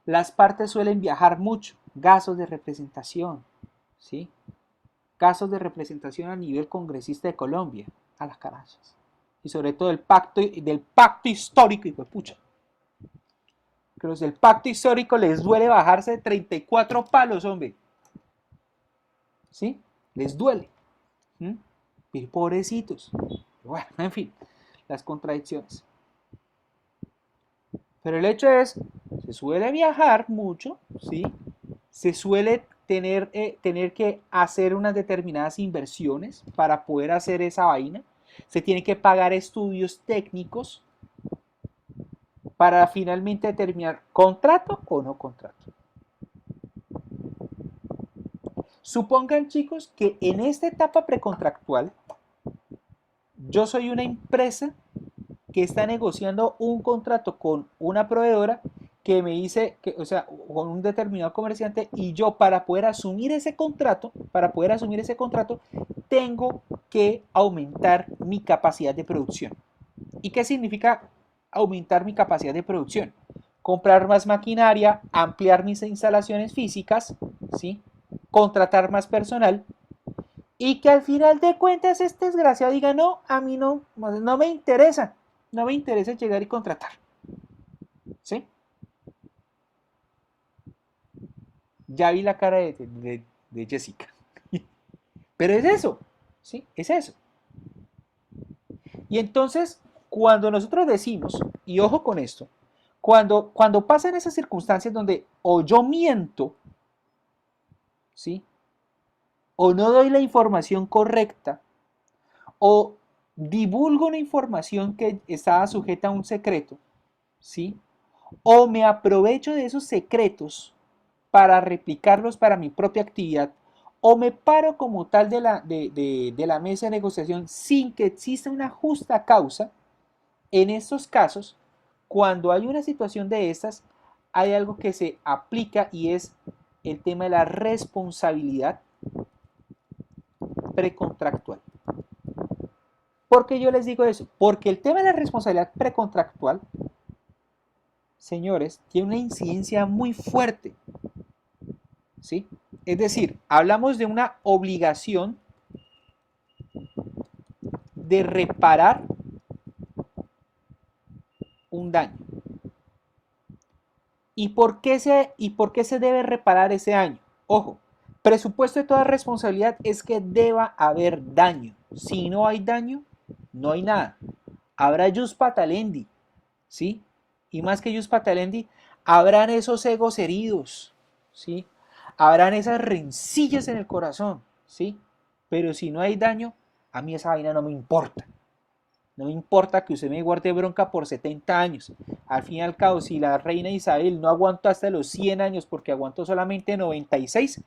las partes suelen viajar mucho, gastos de representación, ¿sí? Gastos de representación a nivel congresista de Colombia, a las carachas. Y sobre todo del pacto histórico, y pues pucha. Que los del pacto histórico les duele bajarse de 34 palos, hombre. ¿Sí? Les duele. ¿Mm? Pobrecitos. Bueno, en fin, las contradicciones. Pero el hecho es, se suele viajar mucho, ¿sí? Se suele tener que hacer unas determinadas inversiones para poder hacer esa vaina. Se tiene que pagar estudios técnicos para finalmente determinar contrato o no contrato. Supongan, chicos, que en esta etapa precontractual yo soy una empresa que está negociando un contrato con una proveedora que me dice, o sea, con un determinado comerciante, y yo para poder asumir ese contrato, tengo que aumentar mi capacidad de producción. ¿Y qué significa aumentar mi capacidad de producción? comprar más maquinaria, ampliar mis instalaciones físicas, ¿sí? Contratar más personal, y que al final de cuentas este desgraciado diga, no, a mí no me interesa, no me interesa llegar y contratar, ¿sí? Ya vi la cara de Jessica. Pero es eso, ¿sí? Es eso. Y entonces, cuando nosotros decimos, y ojo con esto, cuando pasan esas circunstancias donde o yo miento, ¿sí? O no doy la información correcta, o divulgo una información que estaba sujeta a un secreto, ¿sí? O me aprovecho de esos secretos para replicarlos para mi propia actividad, o me paro como tal de la mesa de negociación sin que exista una justa causa. En estos casos, cuando hay una situación de estas, hay algo que se aplica y es el tema de la responsabilidad precontractual. ¿Por qué yo les digo eso? Porque el tema de la responsabilidad precontractual, señores, tiene una incidencia muy fuerte, ¿sí? Es decir, hablamos de una obligación de reparar un daño. ¿Y por qué se debe reparar ese daño? Ojo, presupuesto de toda responsabilidad es que deba haber daño. Si no hay daño, no hay nada. Habrá jus patalendi, ¿sí? Y más que jus patalendi, habrán esos egos heridos, ¿sí? Habrán esas rencillas en el corazón, ¿sí? Pero si no hay daño, a mí esa vaina no me importa. No me importa que usted me guarde bronca por 70 años. Al fin y al cabo, si la reina Isabel no aguantó hasta los 100 años porque aguantó solamente 96,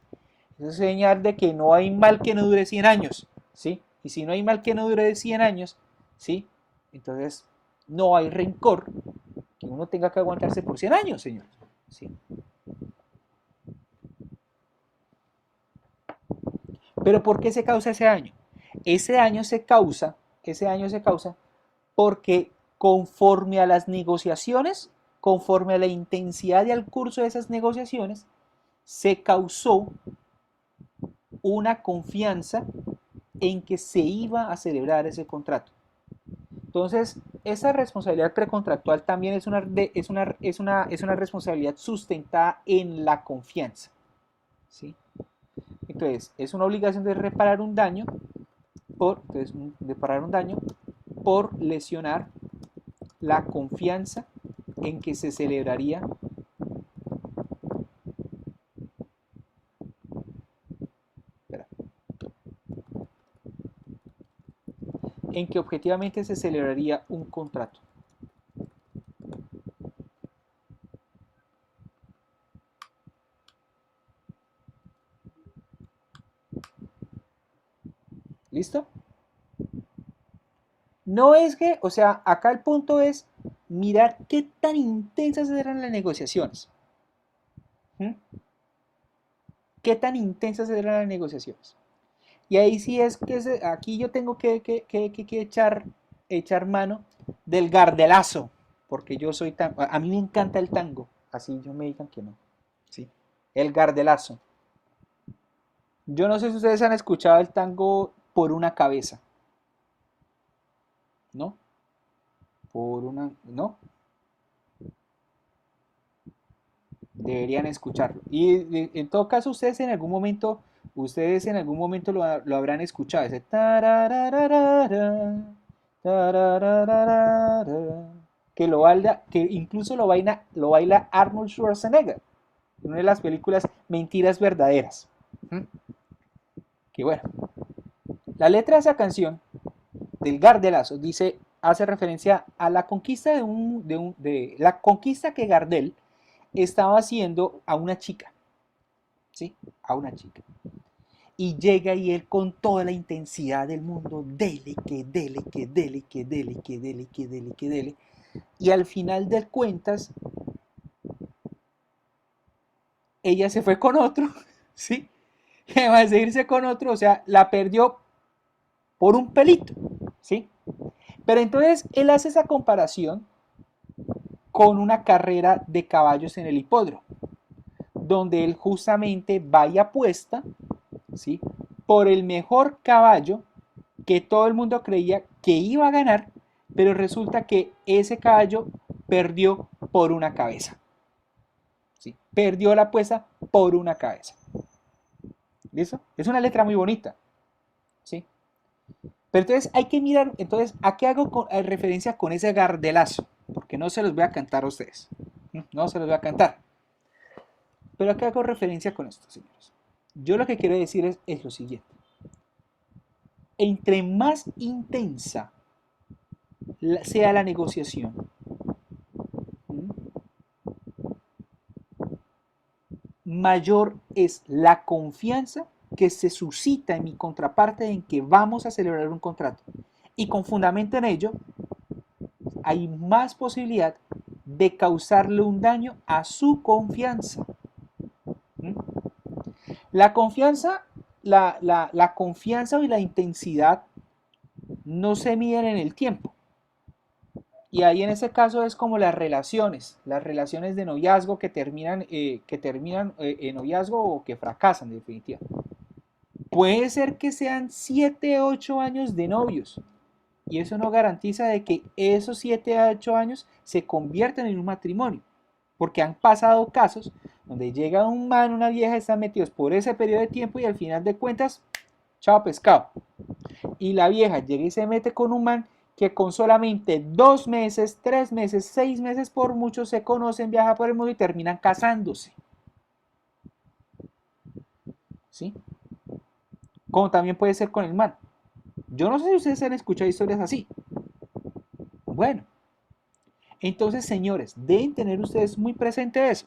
eso es señal de que no hay mal que no dure 100 años, ¿sí? Y si no hay mal que no dure 100 años, ¿sí? Entonces, no hay rencor que uno tenga que aguantarse por 100 años, señor. ¿Sí? Pero ¿por qué se causa ese daño? Ese daño se causa porque conforme a las negociaciones, conforme a la intensidad y al curso de esas negociaciones, se causó una confianza en que se iba a celebrar ese contrato. Entonces, esa responsabilidad precontractual también es una responsabilidad sustentada en la confianza, ¿sí? Entonces, es una obligación de reparar un daño por lesionar la confianza en que se celebraría en que objetivamente se celebraría un contrato. ¿Listo? No es que, o sea, acá el punto es mirar qué tan intensas eran las negociaciones. ¿Mm? ¿Qué tan intensas eran las negociaciones? Y ahí sí es que aquí yo tengo que echar mano del gardelazo, porque yo soy tan, a mí me encanta el tango, así yo me digan que no, ¿sí? El gardelazo. Yo no sé si ustedes han escuchado el tango Por una cabeza, ¿no? ¿No? Deberían escucharlo. Y en todo caso, ustedes en algún momento lo habrán escuchado. Ese que incluso lo baila Arnold Schwarzenegger en una de las películas Mentiras Verdaderas. Que bueno, la letra de esa canción del Gardelazo hace referencia a la conquista la conquista que Gardel estaba haciendo a una chica, ¿sí? A una chica. Y llega y él con toda la intensidad del mundo, dele, que dele, que dele, que dele, que dele, que dele, que dele. Y al final de cuentas, ella se fue con otro, ¿sí? Y además de irse con otro, o sea, la perdió por un pelito, ¿sí? Pero entonces él hace esa comparación con una carrera de caballos en el hipódromo, donde él justamente va y apuesta, ¿sí?, por el mejor caballo que todo el mundo creía que iba a ganar, pero resulta que ese caballo perdió por una cabeza. ¿Sí? Perdió la apuesta por una cabeza. ¿Listo? Es una letra muy bonita. ¿Sí? Pero entonces hay que mirar, entonces, ¿a qué hago referencia con ese gardelazo? Porque no se los voy a cantar a ustedes. No se los voy a cantar. Pero ¿a qué hago referencia con esto, señores? Yo lo que quiero decir es lo siguiente. Entre más intensa sea la negociación, mayor es la confianza que se suscita en mi contraparte en que vamos a celebrar un contrato. Y con fundamento en ello, hay más posibilidad de causarle un daño a su confianza. La confianza, la confianza y la intensidad no se miden en el tiempo. Y ahí en ese caso es como las relaciones de noviazgo que terminan en noviazgo o que fracasan, en definitiva. Puede ser que sean 7, 8 años de novios, y eso no garantiza de que esos 7 a 8 años se conviertan en un matrimonio, porque han pasado casos donde llega un man, una vieja, están metidos por ese periodo de tiempo y al final de cuentas, chao pescado. Y la vieja llega y se mete con un man que con solamente 2 meses, 3 meses, 6 meses por mucho se conocen, viajan por el mundo y terminan casándose. ¿Sí? Como también puede ser con el man. Yo no sé si ustedes han escuchado historias así. Bueno, entonces, señores, deben tener ustedes muy presente eso.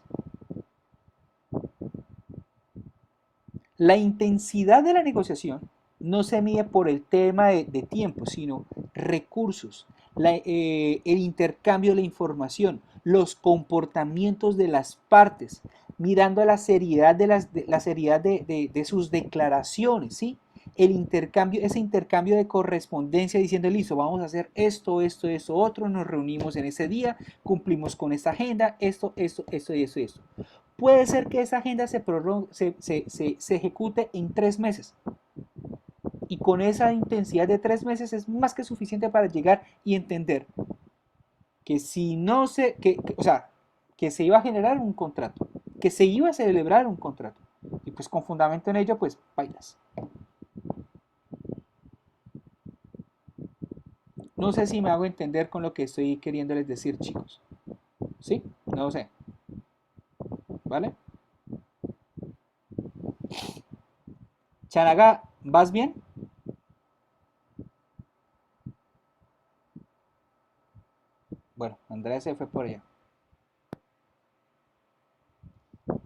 La intensidad de la negociación no se mide por el tema de tiempo, sino recursos, el intercambio de la información, los comportamientos de las partes, mirando la seriedad de sus declaraciones, ¿sí? Ese intercambio de correspondencia diciendo, listo, vamos a hacer esto, otro, nos reunimos en ese día, cumplimos con esta agenda, esto y esto. Puede ser que esa agenda se ejecute en 3 meses. Y con esa intensidad de 3 meses es más que suficiente para llegar y entender que si no se, que se iba a generar un contrato, que se iba a celebrar un contrato. Y pues con fundamento en ello, pues bailas. No sé si me hago entender con lo que estoy queriéndoles decir, chicos. ¿Sí? No sé. ¿Vale? Chanaga, ¿vas bien? Bueno, Andrea se fue por allá.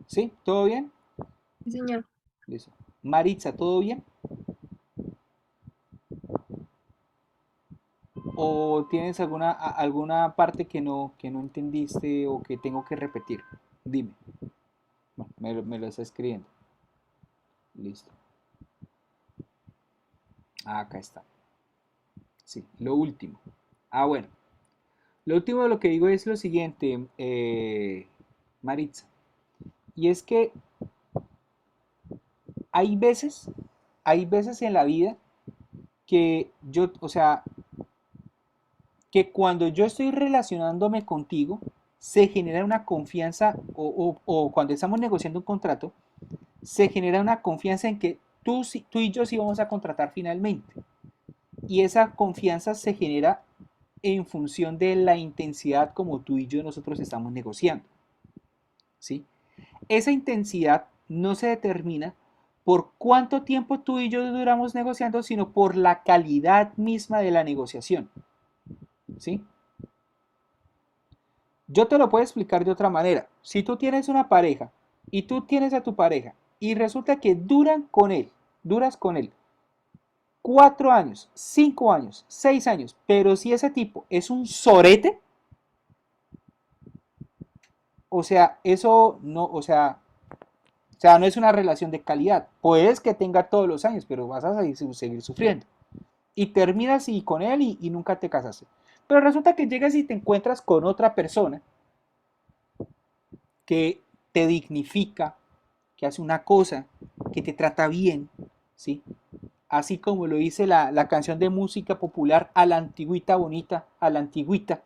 ¿Sí? ¿Todo bien? Sí, señor. Listo. Maritza, ¿todo bien? ¿O tienes alguna parte que no entendiste o que tengo que repetir? Dime. Bueno, me lo está escribiendo. Listo. Acá está. Sí, lo último. Bueno. Lo último de lo que digo es lo siguiente, Maritza. Y es que hay veces en la vida que que cuando yo estoy relacionándome contigo, se genera una confianza, o cuando estamos negociando un contrato, se genera una confianza en que tú y yo sí vamos a contratar finalmente. Y esa confianza se genera en función de la intensidad como tú y yo nosotros estamos negociando. ¿Sí? Esa intensidad no se determina por cuánto tiempo tú y yo duramos negociando, sino por la calidad misma de la negociación. ¿Sí? Yo te lo puedo explicar de otra manera. Si tú tienes una pareja y tú tienes a tu pareja y resulta que duras con él 4 años, 5 años, 6 años, pero si ese tipo es un sorete, o sea, eso no, o sea, no es una relación de calidad. Puedes que tenga todos los años, pero vas a seguir sufriendo. Y terminas con él y nunca te casaste. Pero resulta que llegas y te encuentras con otra persona que te dignifica, que hace una cosa, que te trata bien, ¿sí? Así como lo dice la canción de música popular, a la antigüita bonita, a la antigüita,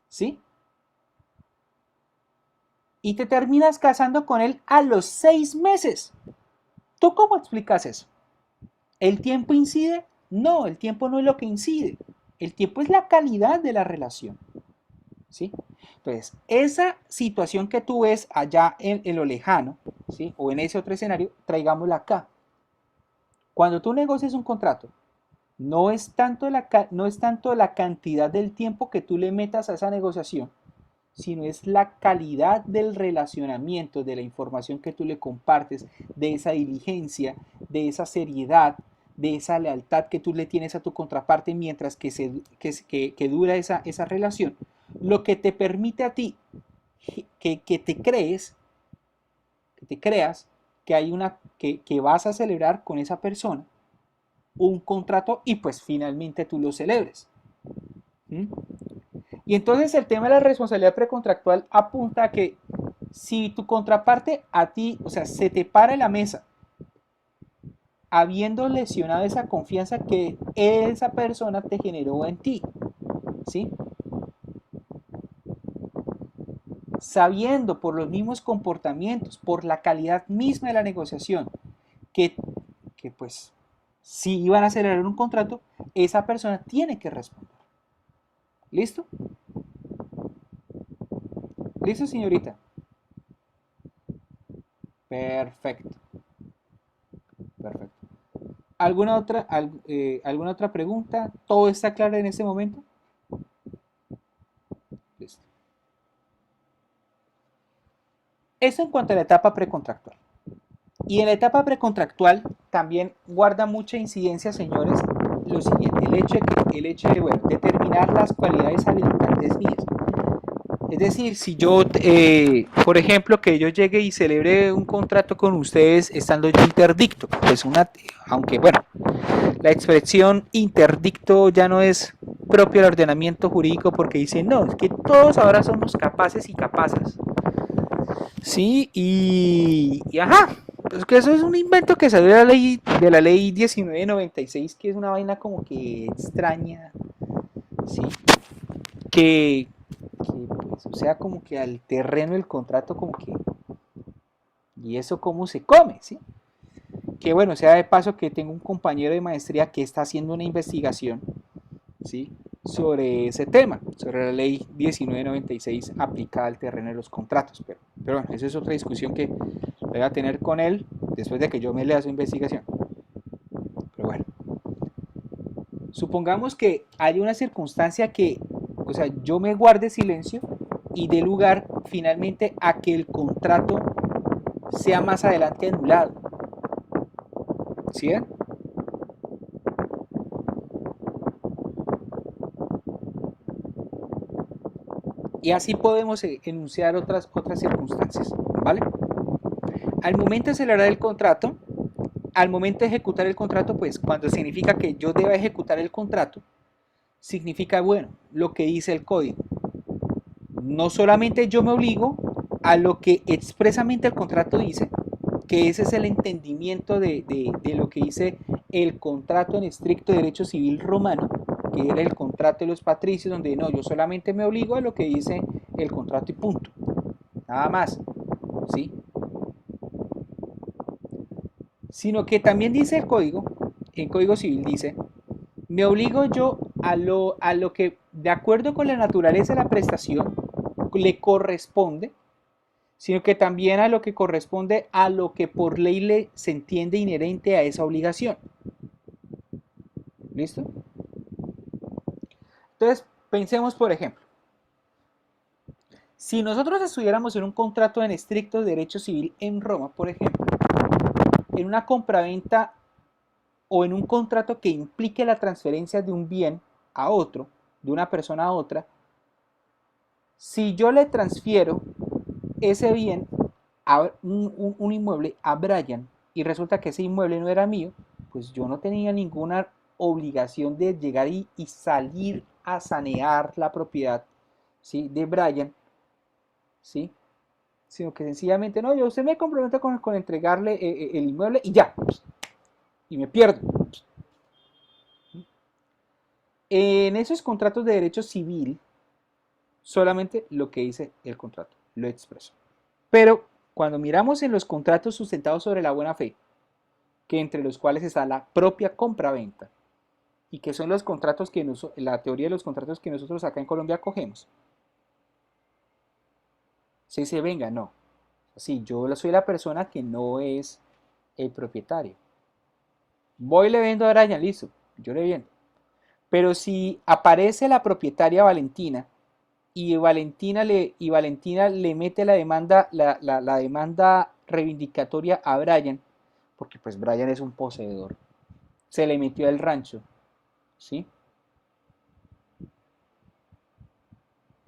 ¿sí? Y te terminas casando con él a los 6 meses. ¿Tú cómo explicas eso? ¿El tiempo incide? No, el tiempo no es lo que incide. El tiempo es la calidad de la relación, ¿sí? Entonces, esa situación que tú ves allá en lo lejano, ¿sí? O en ese otro escenario, traigámosla acá. Cuando tú negocias un contrato, no es tanto la cantidad del tiempo que tú le metas a esa negociación, sino es la calidad del relacionamiento, de la información que tú le compartes, de esa diligencia, de esa seriedad, de esa lealtad que tú le tienes a tu contraparte mientras que dura esa relación, lo que te permite a ti que te creas que vas a celebrar con esa persona un contrato y pues finalmente tú lo celebres. Y entonces el tema de la responsabilidad precontractual apunta a que si tu contraparte a ti, o sea, se te para en la mesa habiendo lesionado esa confianza que esa persona te generó en ti, ¿sí? Sabiendo por los mismos comportamientos, por la calidad misma de la negociación, que pues si iban a celebrar un contrato, esa persona tiene que responder. ¿Listo? ¿Listo, señorita? Perfecto. Perfecto. ¿Alguna otra pregunta? ¿Todo está claro en este momento? Listo. Eso en cuanto a la etapa precontractual. Y en la etapa precontractual también guarda mucha incidencia, señores, lo siguiente, el hecho de bueno, determinar las cualidades habilitantes mías. Es decir, si yo, por ejemplo, que yo llegue y celebre un contrato con ustedes estando yo interdicto, pues aunque bueno, la expresión interdicto ya no es propio del ordenamiento jurídico porque dicen, no, es que todos ahora somos capaces y capaces. Sí, y ajá, pues que eso es un invento que salió de la ley 1996, que es una vaina como que extraña, sí, que pues, o sea, como que al terreno del contrato como que, y eso cómo se come, ¿sí? Que bueno, sea de paso que tengo un compañero de maestría que está haciendo una investigación, ¿sí? Sobre ese tema, sobre la ley 1996 aplicada al terreno de los contratos, pero bueno, esa es otra discusión que voy a tener con él después de que yo me lea su investigación. Pero bueno, supongamos que hay una circunstancia que, o sea, yo me guarde silencio y dé lugar finalmente a que el contrato sea más adelante anulado. ¿Sí ven? Y así podemos enunciar otras circunstancias, ¿vale? Al momento de celebrar el contrato, al momento de ejecutar el contrato, pues cuando significa que yo deba ejecutar el contrato, significa, bueno, lo que dice el código. No solamente yo me obligo a lo que expresamente el contrato dice, que ese es el entendimiento de lo que dice el contrato en estricto derecho civil romano, que era el contrato de los patricios, donde no, yo solamente me obligo a lo que dice el contrato y punto, nada más, ¿sí? Sino que también dice el Código Civil dice, me obligo yo a lo que, de acuerdo con la naturaleza de la prestación, le corresponde, sino que también a lo que corresponde a lo que por ley se entiende inherente a esa obligación. ¿Listo? Entonces, pensemos, por ejemplo, si nosotros estuviéramos en un contrato en estricto derecho civil en Roma, por ejemplo, en una compraventa o en un contrato que implique la transferencia de un bien a otro, de una persona a otra, si yo le transfiero ese bien a un inmueble a Brian y resulta que ese inmueble no era mío, pues yo no tenía ninguna obligación de llegar y salir a sanear la propiedad, ¿sí?, de Brian, ¿sí?, sino que sencillamente, no, yo usted me compromete con entregarle el inmueble y ya, y me pierdo. En esos contratos de derecho civil, solamente lo que dice el contrato, lo expreso. Pero cuando miramos en los contratos sustentados sobre la buena fe, que entre los cuales está la propia compra-venta, y que son los contratos que la teoría de los contratos que nosotros acá en Colombia cogemos, se dice, venga, no, sí, yo soy la persona que no es el propietario. Voy y le vendo a Brian, listo, yo le vendo. Pero si aparece la propietaria Valentina y Valentina le mete la demanda, la demanda reivindicatoria a Brian, porque pues Brian es un poseedor, se le metió al rancho, ¿sí?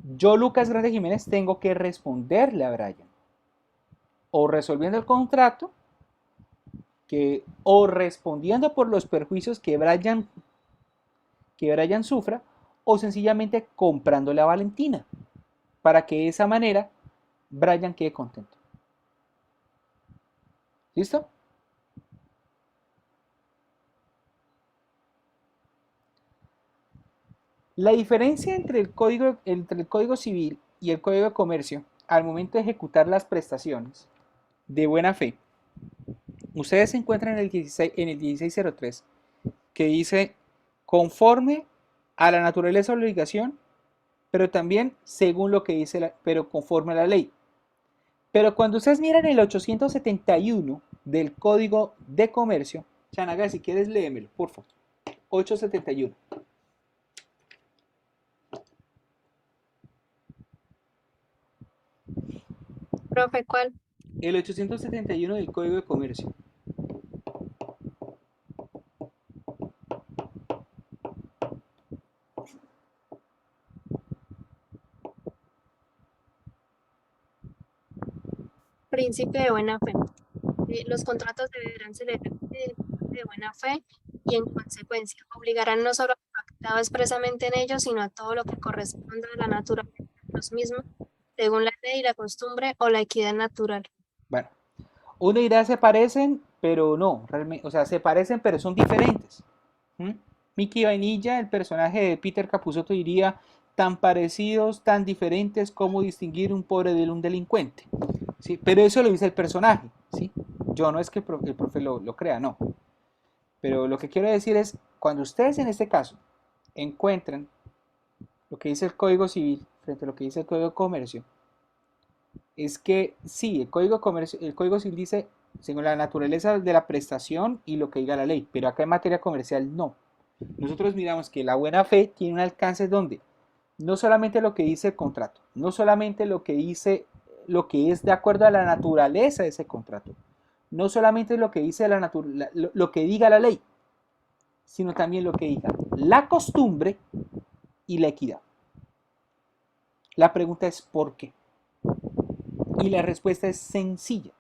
Yo, Lucas Grande Jiménez, tengo que responderle a Brian, o resolviendo el contrato, o respondiendo por los perjuicios que Brian sufra, o sencillamente comprándole a Valentina, para que de esa manera Brian quede contento. ¿Listo? La diferencia entre el Código Civil y el Código de Comercio al momento de ejecutar las prestaciones de buena fe, ustedes se encuentran en el 1603, que dice conforme a la naturaleza de la obligación, pero también según lo que dice, pero conforme a la ley. Pero cuando ustedes miran el 871 del Código de Comercio, Chanaga, si quieres léemelo, por favor. 871. Profe, ¿cuál? El 871 del Código de Comercio. Principio de buena fe. Los contratos deberán celebrarse de buena fe y, en consecuencia, obligarán no solo a lo pactado expresamente en ellos, sino a todo lo que corresponda a la naturaleza de los mismos, según la ley, la costumbre o la equidad natural. Bueno, uno dirá se parecen, pero no, realmente, o sea, se parecen, pero son diferentes. Mickey Vainilla, el personaje de Peter Capusotto, diría tan parecidos, tan diferentes como distinguir un pobre de un delincuente. ¿Sí? Pero eso lo dice el personaje, ¿sí? Yo no es que el profe lo crea, no. Pero lo que quiero decir es, cuando ustedes en este caso encuentran lo que dice el Código Civil frente a lo que dice el Código de Comercio, es que sí, el Código Civil dice según la naturaleza de la prestación y lo que diga la ley, pero acá en materia comercial no. Nosotros miramos que la buena fe tiene un alcance donde no solamente lo que dice el contrato, no solamente lo que dice lo que es de acuerdo a la naturaleza de ese contrato, no solamente lo que dice lo que diga la ley, sino también lo que diga la costumbre y la equidad. La pregunta es ¿por qué? Y la respuesta es sencilla.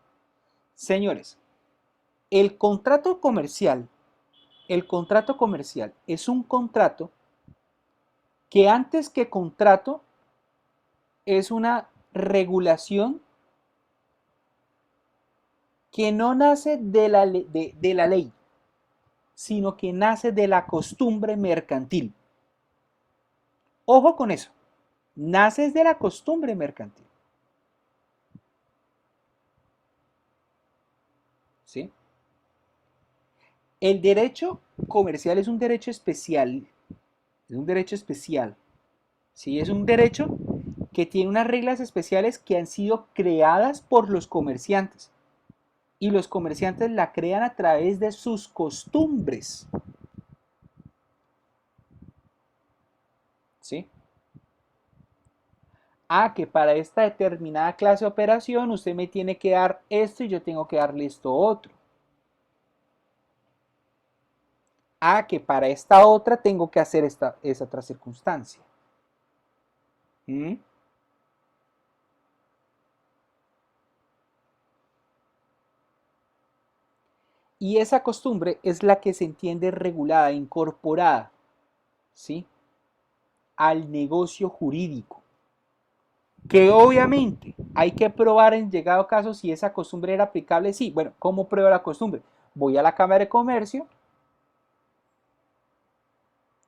Señores, el contrato comercial es un contrato que antes que contrato es una regulación que no nace de la ley, sino que nace de la costumbre mercantil. Ojo con eso, nace de la costumbre mercantil. ¿Sí? El derecho comercial es un derecho especial, ¿sí? Es un derecho que tiene unas reglas especiales que han sido creadas por los comerciantes. Y los comerciantes la crean a través de sus costumbres. ¿Sí? Que para esta determinada clase de operación usted me tiene que dar esto y yo tengo que darle esto otro. Que para esta otra tengo que hacer esa otra circunstancia. Y esa costumbre es la que se entiende regulada, incorporada, ¿sí?, al negocio jurídico. Que obviamente hay que probar en llegado caso si esa costumbre era aplicable, sí. Bueno, ¿cómo pruebo la costumbre? Voy a la Cámara de Comercio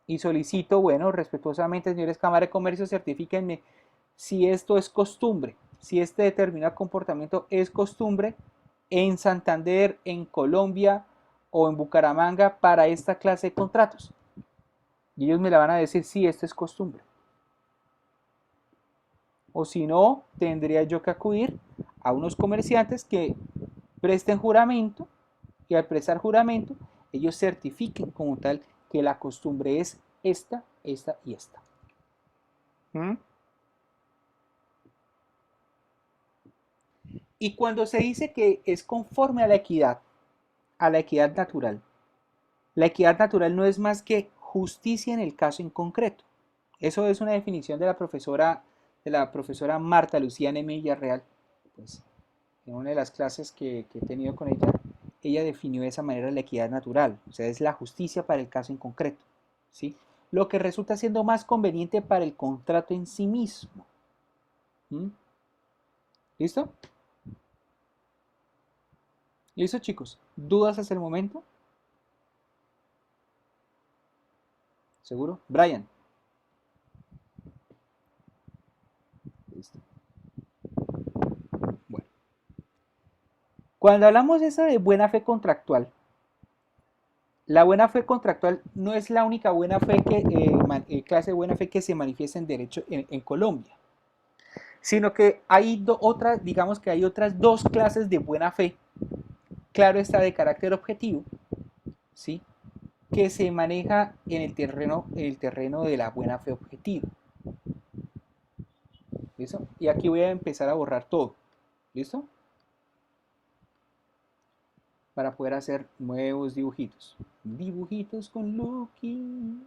y solicito, bueno, respetuosamente, señores Cámara de Comercio, certifíquenme si esto es costumbre, si este determinado comportamiento es costumbre en Santander, en Colombia o en Bucaramanga para esta clase de contratos. Y ellos me la van a decir, sí, esto es costumbre. O si no, tendría yo que acudir a unos comerciantes que presten juramento y al prestar juramento, ellos certifiquen como tal que la costumbre es esta, esta y esta. ¿Mm? Y cuando se dice que es conforme a la equidad natural, la equidad natural no es más que justicia en el caso en concreto. Eso es una definición de la profesora Marta Lucía Neme Villarreal. Pues, en una de las clases que he tenido con ella definió de esa manera la equidad natural, o sea, es la justicia para el caso en concreto, ¿sí? Lo que resulta siendo más conveniente para el contrato en sí mismo. ¿Mm? ¿Listo? ¿Listo, chicos? ¿Dudas hasta el momento? ¿Seguro? Brian. Listo. Bueno. Cuando hablamos de esa de buena fe contractual, la buena fe contractual no es la única buena fe clase de buena fe que se manifiesta en derecho en Colombia, sino que hay digamos que hay otras dos clases de buena fe, claro está, de carácter objetivo, ¿sí? Que se maneja en el terreno de la buena fe objetiva. ¿Listo? Y aquí voy a empezar a borrar todo. ¿Listo? Para poder hacer nuevos dibujitos. Dibujitos con Lucky.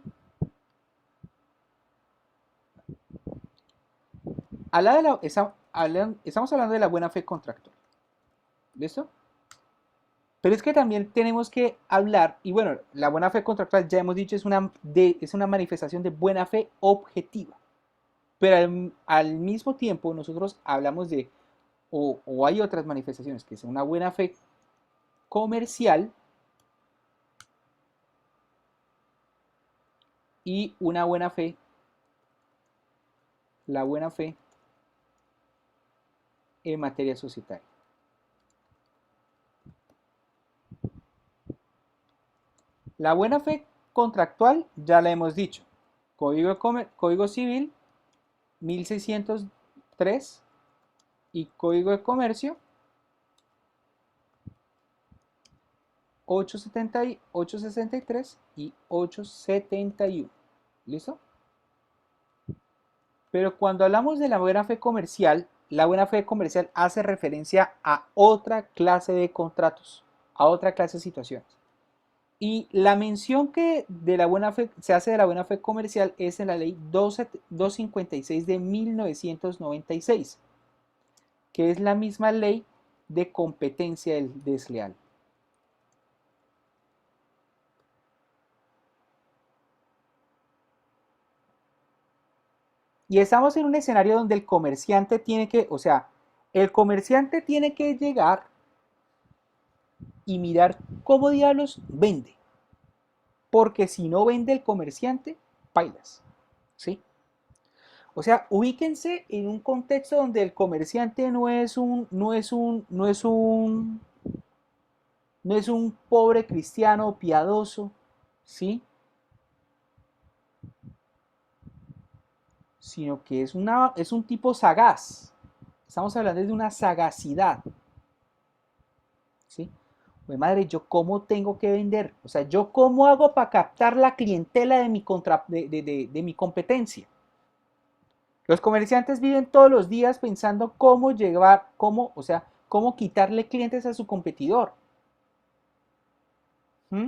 Estamos hablando de la buena fe contractual. ¿Listo? Pero es que también tenemos que hablar, y bueno, la buena fe contractual ya hemos dicho es una manifestación de buena fe objetiva. Pero al mismo tiempo nosotros hablamos de, o hay otras manifestaciones que son una buena fe comercial y una buena fe, la buena fe en materia societaria. La buena fe contractual ya la hemos dicho. Código Civil 1603 y Código de Comercio 863 y 871. ¿Listo? Pero cuando hablamos de la buena fe comercial, la buena fe comercial hace referencia a otra clase de contratos, a otra clase de situaciones. Y la mención que de la buena fe, se hace de la buena fe comercial es en la ley 256 de 1996, que es la misma ley de competencia desleal. Y estamos en un escenario donde el comerciante tiene que, o sea, el comerciante tiene que llegar y mirar cómo diablos vende. Porque si no vende el comerciante, pailas. ¿Sí? O sea, ubíquense en un contexto donde el comerciante no es un pobre cristiano piadoso, ¿sí? Sino que es un tipo sagaz. Estamos hablando de una sagacidad. ¿Sí? Pues madre, ¿yo cómo tengo que vender? O sea, ¿yo cómo hago para captar la clientela de mi competencia? Los comerciantes viven todos los días pensando cómo cómo quitarle clientes a su competidor. ¿Mm?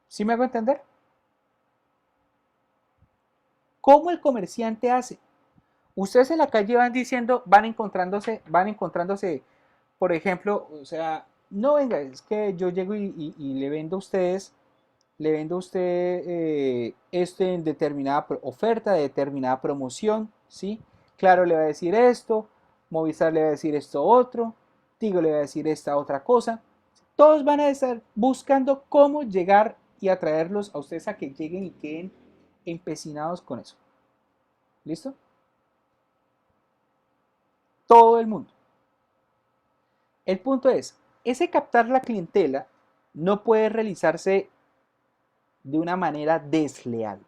¿Sí me hago entender? ¿Cómo el comerciante hace? Ustedes en la calle van diciendo, van encontrándose, por ejemplo, o sea, no venga, es que yo llego y le vendo a ustedes le vendo a usted esto en determinada oferta, de determinada promoción, ¿sí? Claro le va a decir esto, Movistar le va a decir esto otro, Tigo le va a decir esta otra cosa. Todos van a estar buscando cómo llegar y atraerlos a ustedes a que lleguen y queden empecinados con eso. ¿Listo? Todo el mundo. El punto es, ese captar la clientela no puede realizarse de una manera desleal.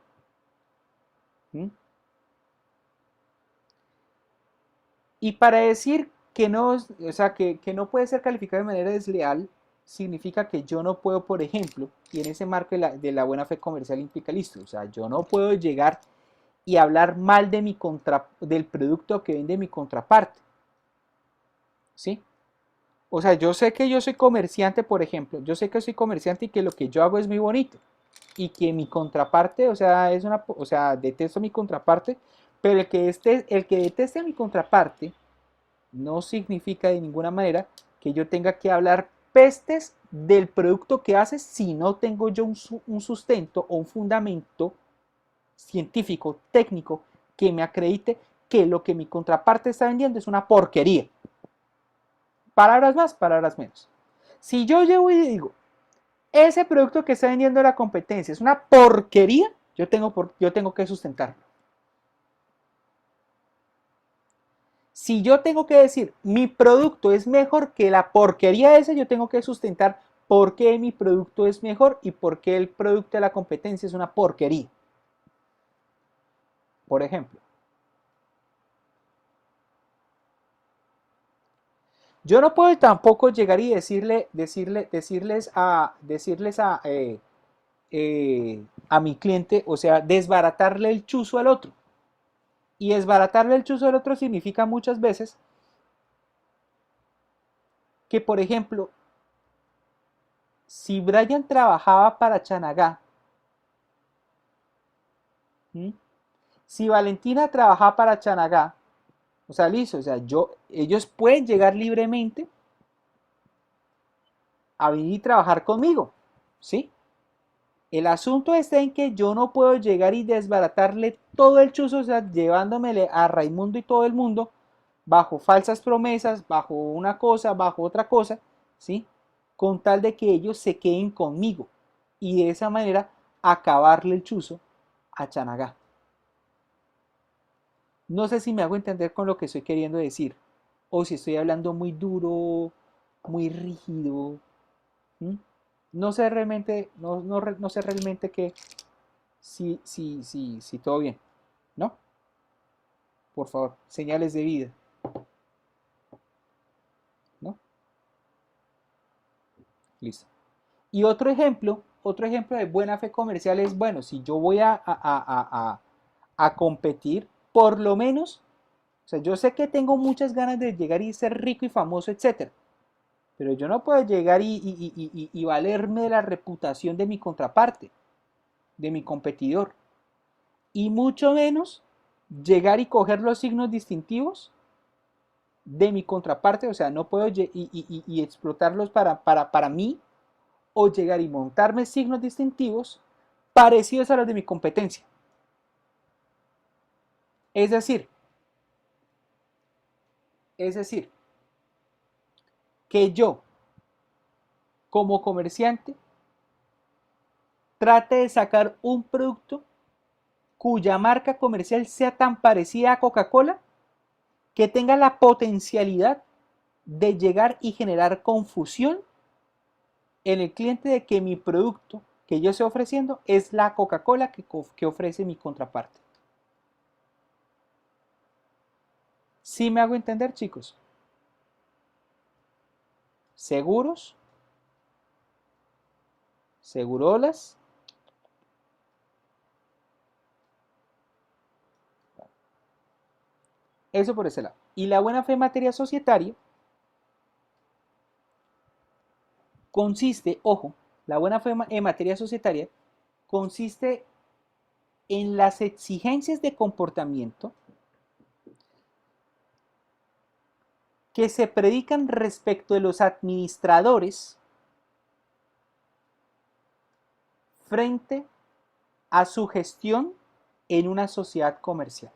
¿Mm? Y para decir que no, o sea, que no puede ser calificado de manera desleal, significa que yo no puedo, por ejemplo, y en ese marco de la buena fe comercial implica listo, o sea, yo no puedo llegar y hablar mal de del producto que vende mi contraparte. ¿Sí? O sea, yo sé que yo soy comerciante, por ejemplo, yo sé que soy comerciante y que lo que yo hago es muy bonito y que mi contraparte, o sea, o sea, detesto a mi contraparte, pero el que deteste a mi contraparte no significa de ninguna manera que yo tenga que hablar pestes del producto que hace si no tengo yo un sustento o un fundamento científico, técnico, que me acredite que lo que mi contraparte está vendiendo es una porquería. Palabras más, palabras menos. Si yo llevo y digo, ese producto que está vendiendo la competencia es una porquería, yo tengo que sustentarlo. Si yo tengo que decir, mi producto es mejor que la porquería esa, yo tengo que sustentar por qué mi producto es mejor y por qué el producto de la competencia es una porquería. Por ejemplo, yo no puedo tampoco llegar y decirles a mi cliente, o sea, desbaratarle el chuzo al otro. Y desbaratarle el chuzo al otro significa muchas veces que, por ejemplo, si Brian trabajaba para Chanagá, ¿sí? Si Valentina trabajaba para Chanagá, o sea, listo, o sea, ellos pueden llegar libremente a venir y trabajar conmigo, ¿sí? El asunto está en que yo no puedo llegar y desbaratarle todo el chuzo, o sea, llevándomele a Raimundo y todo el mundo bajo falsas promesas, bajo una cosa, bajo otra cosa, ¿sí? Con tal de que ellos se queden conmigo y de esa manera acabarle el chuzo a Chanagá. No sé si me hago entender con lo que estoy queriendo decir, o si estoy hablando muy duro, muy rígido. ¿Mm? No sé realmente, no sé realmente que si todo bien, ¿no? Por favor, señales de vida, ¿no? Listo. Y otro ejemplo de buena fe comercial es, bueno, si yo voy a competir, por lo menos, o sea, yo sé que tengo muchas ganas de llegar y ser rico y famoso, etcétera, pero yo no puedo llegar y valerme de la reputación de mi contraparte, de mi competidor, y mucho menos llegar y coger los signos distintivos de mi contraparte, o sea, no puedo explotarlos para mí o llegar y montarme signos distintivos parecidos a los de mi competencia. Es decir, que yo, como comerciante, trate de sacar un producto cuya marca comercial sea tan parecida a Coca-Cola que tenga la potencialidad de llegar y generar confusión en el cliente de que mi producto que yo estoy ofreciendo es la Coca-Cola que ofrece mi contraparte. ¿Sí me hago entender, chicos? ¿Seguros? ¿Segurolas? Eso por ese lado. Y la buena fe en materia societaria consiste, ojo, la buena fe en materia societaria consiste en las exigencias de comportamiento que se predican respecto de los administradores frente a su gestión en una sociedad comercial.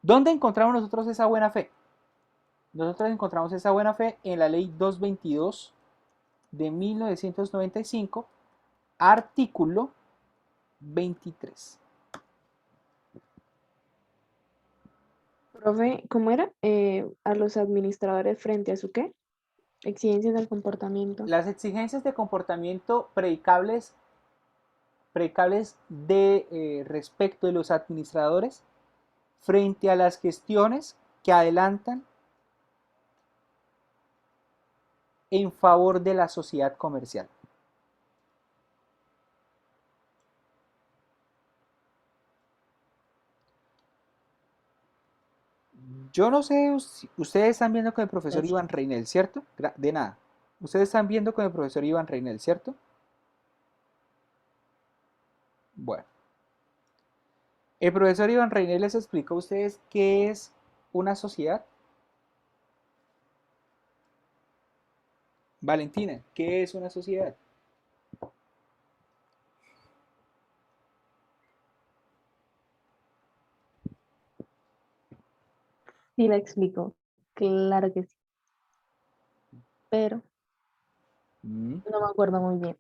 ¿Dónde encontramos nosotros esa buena fe? Nosotros encontramos esa buena fe en la Ley 222 de 1995, artículo 23. Profe, ¿cómo era? A los administradores frente a su qué? Exigencias del comportamiento. Las exigencias de comportamiento predicables de respecto de los administradores frente a las gestiones que adelantan en favor de la sociedad comercial. Yo no sé, ustedes están viendo con el profesor Iván Reinel, ¿cierto? De nada. Ustedes están viendo con el profesor Iván Reinel, ¿cierto? Bueno. El profesor Iván Reinel les explicó a ustedes qué es una sociedad. Valentina, ¿qué es una sociedad? Sí, la explico. Claro que sí. Pero no me acuerdo muy bien.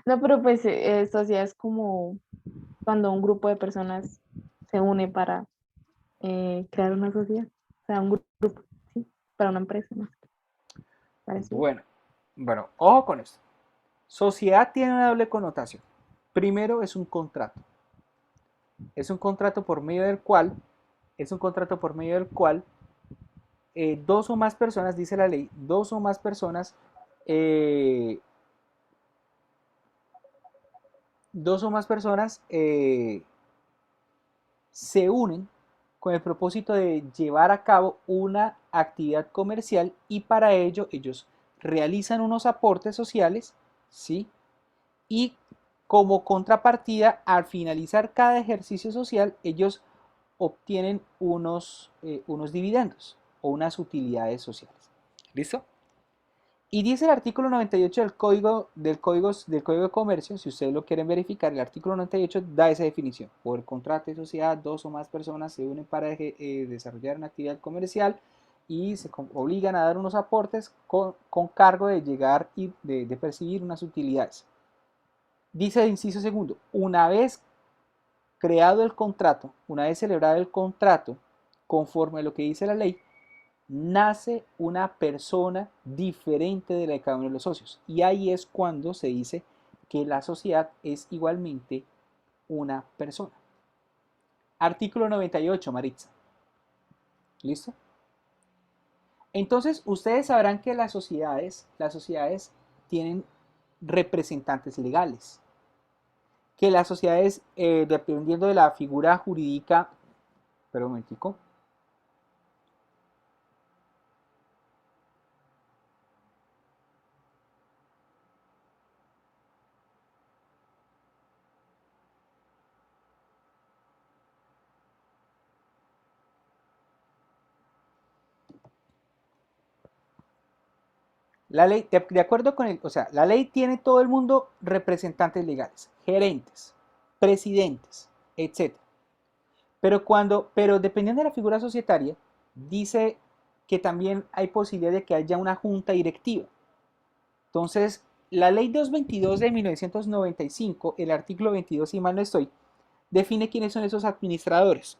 No, pero pues sociedad es como cuando un grupo de personas se une para crear una sociedad. O sea, un grupo, sí, para una empresa, ¿no? Parecido. Bueno, ojo con esto. Sociedad tiene una doble connotación. Primero es un contrato. Es un contrato por medio del cual dos o más personas, dice la ley, dos o más personas eh, se unen con el propósito de llevar a cabo una actividad comercial y para ello ellos realizan unos aportes sociales, ¿sí? Y como contrapartida, al finalizar cada ejercicio social, ellos obtienen unos dividendos o unas utilidades sociales. ¿Listo? Y dice el artículo 98 del Código de Comercio, si ustedes lo quieren verificar, el artículo 98 da esa definición. Por contrato de sociedad, dos o más personas se unen para desarrollar una actividad comercial y se obligan a dar unos aportes con cargo de llegar y de percibir unas utilidades. Dice el inciso segundo, una vez creado el contrato, una vez celebrado el contrato, conforme a lo que dice la ley, nace una persona diferente de la de cada uno de los socios. Y ahí es cuando se dice que la sociedad es igualmente una persona. Artículo 98, Maritza. ¿Listo? Entonces, ustedes sabrán que las sociedades tienen representantes legales. Que las sociedades, dependiendo de la figura jurídica, pero un momentico. La ley, de acuerdo con la ley tiene todo el mundo representantes legales, gerentes, presidentes, etc. Pero dependiendo de la figura societaria, dice que también hay posibilidad de que haya una junta directiva. Entonces, la ley 222 de 1995, el artículo 22, si mal no estoy, define quiénes son esos administradores.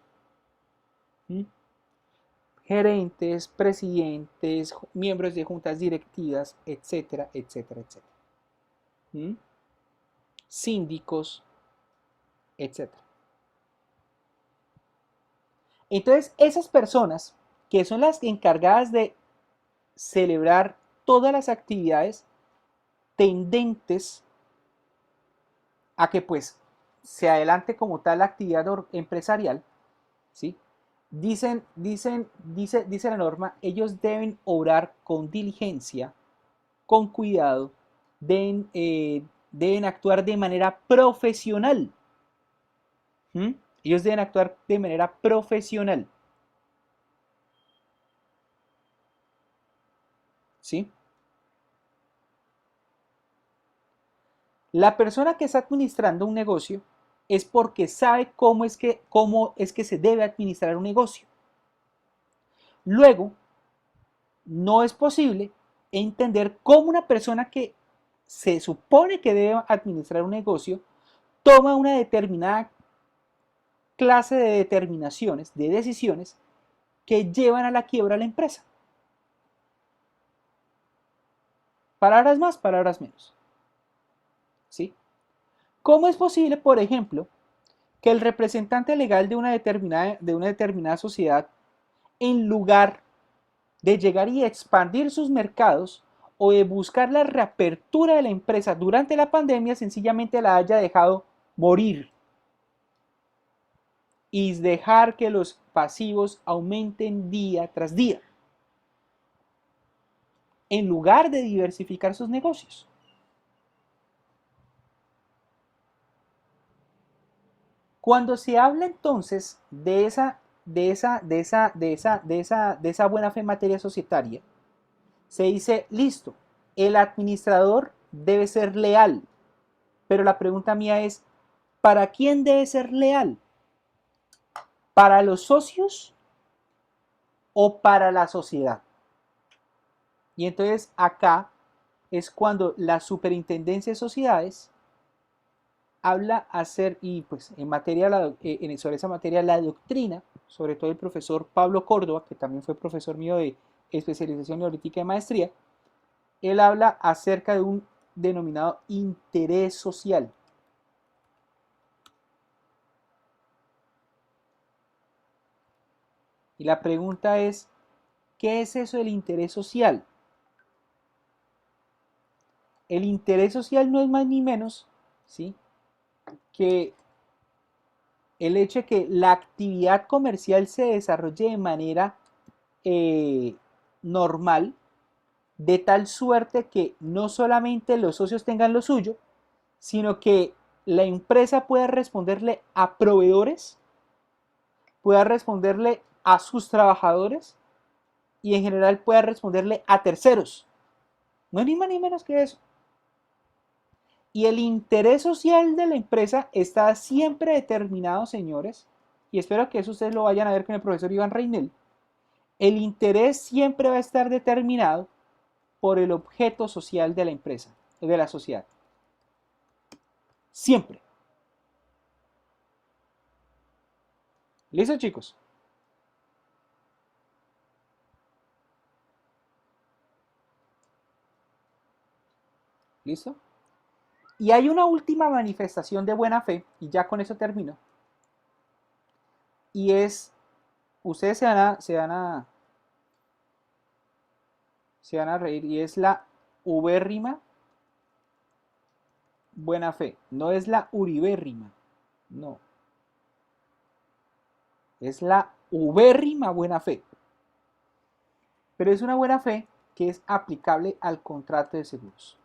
Gerentes, presidentes, miembros de juntas directivas, etcétera, etcétera, etcétera. Síndicos, etcétera. Entonces, esas personas que son las encargadas de celebrar todas las actividades tendentes a que pues se adelante como tal la actividad empresarial, ¿sí? Dice la norma, ellos deben obrar con diligencia, con cuidado, deben actuar de manera profesional. Ellos deben actuar de manera profesional. ¿Sí? La persona que está administrando un negocio es porque sabe cómo es que se debe administrar un negocio. Luego, no es posible entender cómo una persona que se supone que debe administrar un negocio toma una determinada clase de determinaciones, de decisiones que llevan a la quiebra a la empresa. Palabras más, palabras menos. ¿Sí? ¿Cómo es posible, por ejemplo, que el representante legal de una determinada sociedad, en lugar de llegar y expandir sus mercados o de buscar la reapertura de la empresa durante la pandemia, sencillamente la haya dejado morir y dejar que los pasivos aumenten día tras día, en lugar de diversificar sus negocios? Cuando se habla entonces de esa buena fe en materia societaria, se dice, listo, el administrador debe ser leal, pero la pregunta mía es, ¿para quién debe ser leal? ¿Para los socios o para la sociedad? Y entonces acá es cuando la Superintendencia de Sociedades habla y pues sobre esa materia la doctrina, sobre todo el profesor Pablo Córdoba, que también fue profesor mío de especialización en política y maestría, él habla acerca de un denominado interés social. Y la pregunta es, ¿qué es eso del interés social? El interés social no es más ni menos, ¿sí?, que el hecho de que la actividad comercial se desarrolle de manera normal, de tal suerte que no solamente los socios tengan lo suyo, sino que la empresa pueda responderle a proveedores, pueda responderle a sus trabajadores y en general pueda responderle a terceros. No es ni más ni menos que eso. Y el interés social de la empresa está siempre determinado, señores, y espero que eso ustedes lo vayan a ver con el profesor Iván Reinel. El interés siempre va a estar determinado por el objeto social de la empresa, de la sociedad. Siempre. ¿Listo, chicos? ¿Listo? Y hay una última manifestación de buena fe, y ya con eso termino. Y es, ustedes se van a reír, y es la ubérrima buena fe. No es la uribérrima, no. Es la ubérrima buena fe. Pero es una buena fe que es aplicable al contrato de seguros.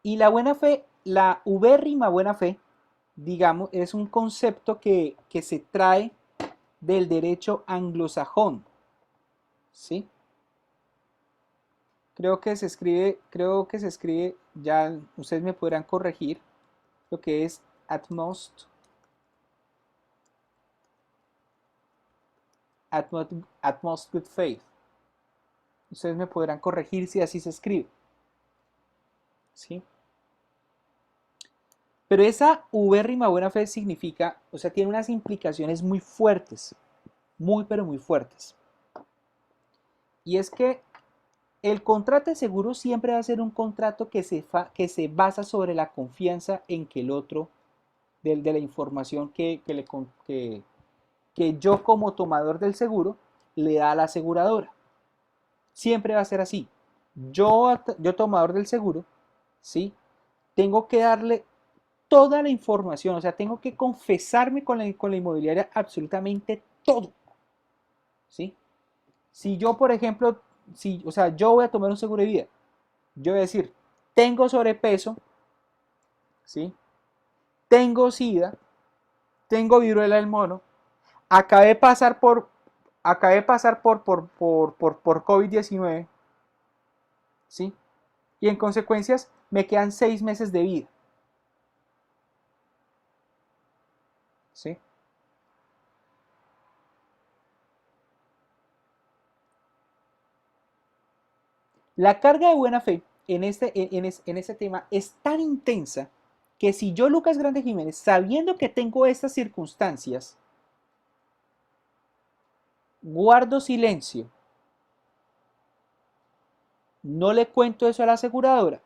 Y la buena fe, la ubérrima buena fe, digamos, es un concepto que se trae del derecho anglosajón, ¿sí? Creo que se escribe, ya ustedes me podrán corregir, lo que es at most good faith. Ustedes me podrán corregir si así se escribe, ¿sí? Pero esa ubérrima buena fe significa, o sea, tiene unas implicaciones muy fuertes, pero muy fuertes. Y es que el contrato de seguro siempre va a ser un contrato que se basa sobre la confianza en que el otro, de la información que yo como tomador del seguro le da a la aseguradora. Siempre va a ser así. Yo tomador del seguro, ¿sí?, tengo que darle toda la información, o sea, tengo que confesarme con la inmobiliaria absolutamente todo, ¿sí? Si yo, por ejemplo, yo voy a tomar un seguro de vida, yo voy a decir, tengo sobrepeso, ¿sí?, tengo SIDA, tengo viruela del mono, acabé de pasar por COVID-19, ¿sí? Y en consecuencias me quedan 6 meses de vida, ¿sí? La carga de buena fe en este tema es tan intensa que si yo, Lucas Grande Jiménez, sabiendo que tengo estas circunstancias, guardo silencio, no le cuento eso a la aseguradora,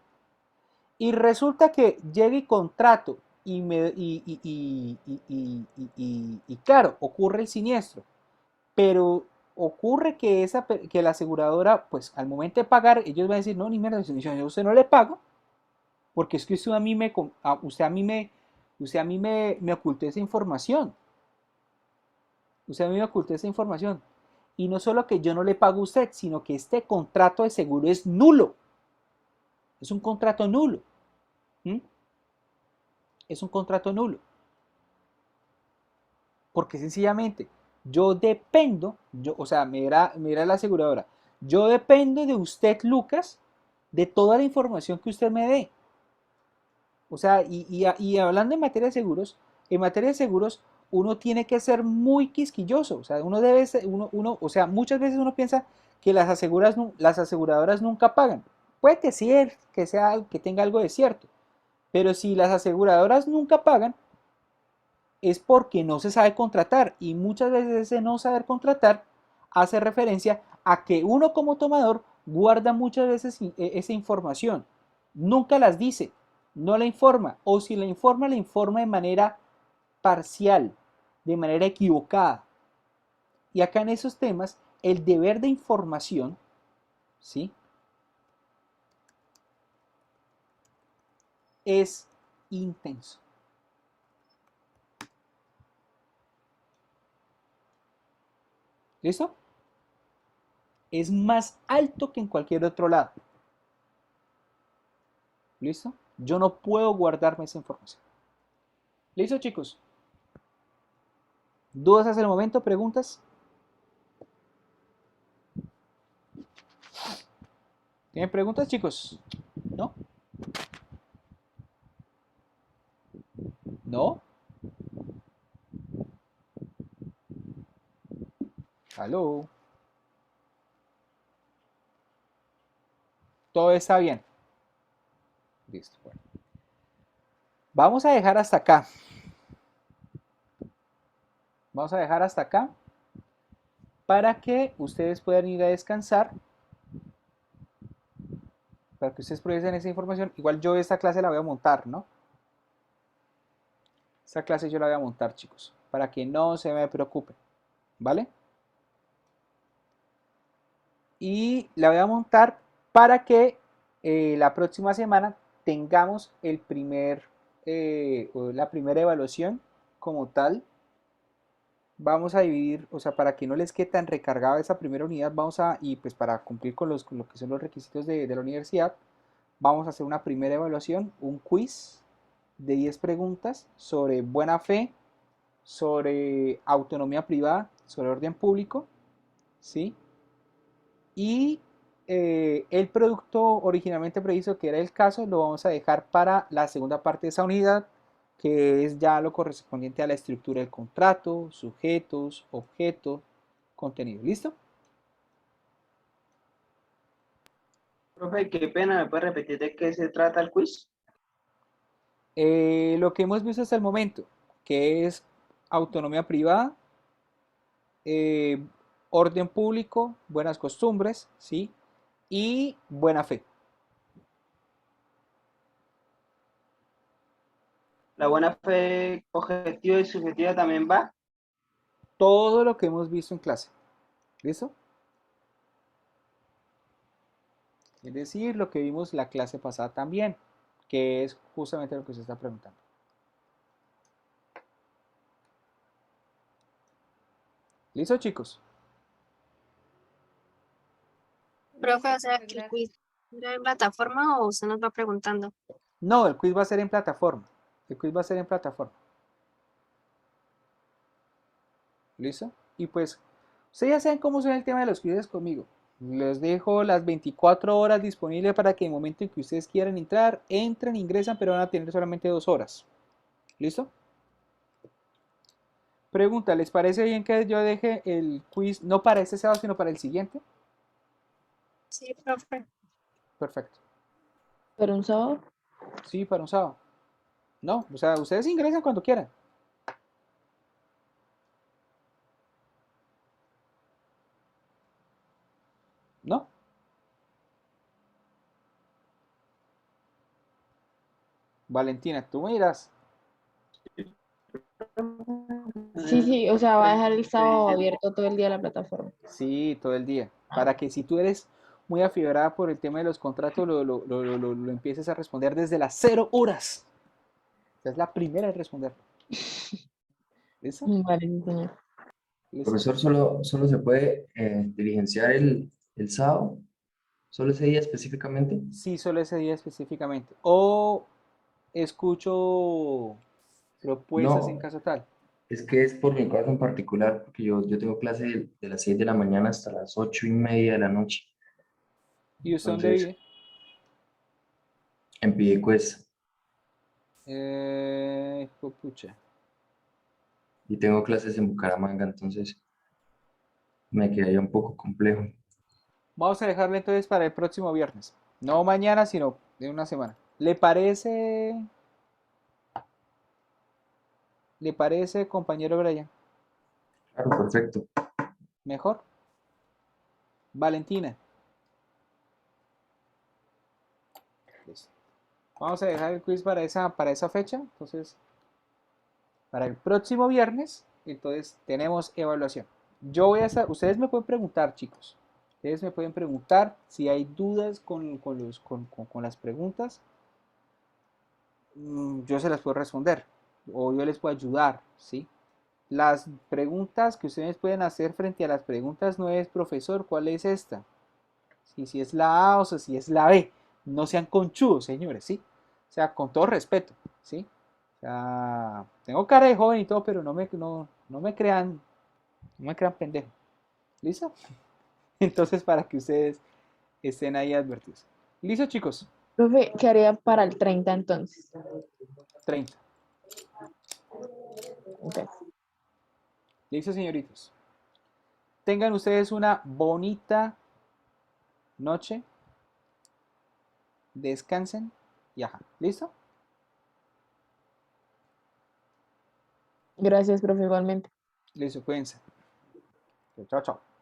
y resulta que llega y contrato y claro, ocurre el siniestro, pero ocurre que la aseguradora, pues al momento de pagar, ellos van a decir, no, ni mierda, yo a usted no le pago, porque es que usted a mí me ocultó esa información. Usted a mí me ocultó esa información. Y no solo que yo no le pago a usted, sino que este contrato de seguro es nulo. Es un contrato nulo. ¿Mm? Es un contrato nulo. Porque sencillamente yo dependo, o sea, me dirá la aseguradora, yo dependo de usted, Lucas, de toda la información que usted me dé. O sea, y hablando en materia de seguros, uno tiene que ser muy quisquilloso. O sea, uno debe ser, o sea, muchas veces uno piensa que las aseguradoras nunca pagan. Puede que sí, que tenga algo de cierto. Pero si las aseguradoras nunca pagan, es porque no se sabe contratar. Y muchas veces ese no saber contratar hace referencia a que uno como tomador guarda muchas veces esa información. Nunca las dice, no la informa. O si la informa de manera parcial, de manera equivocada. Y acá en esos temas, el deber de información, ¿sí? Es intenso. ¿Listo? Es más alto que en cualquier otro lado. ¿Listo? Yo no puedo guardarme esa información. ¿Listo, chicos? ¿Dudas hasta el momento? ¿Preguntas? ¿Tienen preguntas, chicos? ¿No? ¿No? ¿Aló? Todo está bien. Listo. Bueno. Vamos a dejar hasta acá. Vamos a dejar hasta acá para que ustedes puedan ir a descansar, para que ustedes procesen esa información. Igual yo esta clase la voy a montar, ¿no? Esta clase yo la voy a montar, chicos, para que no se me preocupen, ¿vale? Y la voy a montar para que la próxima semana tengamos la primera evaluación como tal. Vamos a dividir, o sea, para que no les quede tan recargada esa primera unidad, y pues para cumplir con lo que son los requisitos de la universidad, vamos a hacer una primera evaluación, un quiz de 10 preguntas sobre buena fe, sobre autonomía privada, sobre orden público, ¿sí? Y el producto originalmente previsto, que era el caso, lo vamos a dejar para la segunda parte de esa unidad, que es ya lo correspondiente a la estructura del contrato, sujetos, objeto, contenido. ¿Listo? Profe, qué pena, ¿me puede repetir de qué se trata el quiz? Lo que hemos visto hasta el momento, que es autonomía privada, eh, orden público, buenas costumbres, ¿sí? Y buena fe. La buena fe objetiva y subjetiva también va. Todo lo que hemos visto en clase. ¿Listo? Es decir, lo que vimos la clase pasada también, que es justamente lo que se está preguntando. ¿Listo, chicos? Profe, o sea, Muchas que el gracias. quiz era en plataforma o usted nos va preguntando. No, el quiz va a ser en plataforma. El quiz va a ser en plataforma. ¿Listo? Y pues, ustedes ya saben cómo son el tema de los quizzes conmigo. Les dejo las 24 horas disponibles para que en el momento en que ustedes quieran entrar, entren, ingresan, pero van a tener solamente 2 horas. ¿Listo? Pregunta, ¿les parece bien que yo deje el quiz no para este sábado, sino para el siguiente? Sí, profe. Perfecto. ¿Pero un sábado? Sí, para un sábado. No, o sea, ustedes ingresan cuando quieran. ¿No? Valentina, tú me dirás. Sí, sí, o sea, va a dejar el sábado abierto todo el día la plataforma. Sí, todo el día. Para que si tú eres muy afibrada por el tema de los contratos, lo empieces a responder desde las 0 horas. Esa es la primera en responder. ¿Listo? Vale, sí, señor. ¿Listo? Profesor, solo se puede diligenciar el sábado, solo ese día específicamente. Sí, solo ese día específicamente. O escucho propuestas en No, caso tal. es que es por mi caso en particular, porque yo tengo clase de las 6 de la mañana hasta las 8:30 de la noche. ¿Y usted dónde Entonces, vive? en Piedecuesta, Pucha. y tengo clases en Bucaramanga, entonces me quedaría un poco complejo. Vamos a dejarle entonces para el próximo viernes. No mañana, sino de una semana. ¿Le parece? ¿Le parece, compañero Brian? Claro, perfecto. ¿Mejor? Valentina. Listo. Vamos a dejar el quiz para esa fecha. Entonces, para el próximo viernes, entonces tenemos evaluación. Yo voy a estar, ustedes me pueden preguntar, chicos. Ustedes me pueden preguntar si hay dudas con las preguntas. Yo se las puedo responder o yo les puedo ayudar, ¿sí? Las preguntas que ustedes pueden hacer frente a las preguntas no es, profesor, ¿cuál es esta? Si es la A o si es la B. No sean conchudos, señores, ¿sí? O sea, con todo respeto, ¿sí? O sea, tengo cara de joven y todo, pero no me crean pendejo. ¿Listo? Entonces, para que ustedes estén ahí advertidos. ¿Listo, chicos? Profe, ¿qué haría para el 30 entonces? 30. Ok. ¿Listo, señoritos? Tengan ustedes una bonita noche. Descansen y ajá. ¿Listo? Gracias, profe, igualmente. Listo, cuídense. Chao, chao.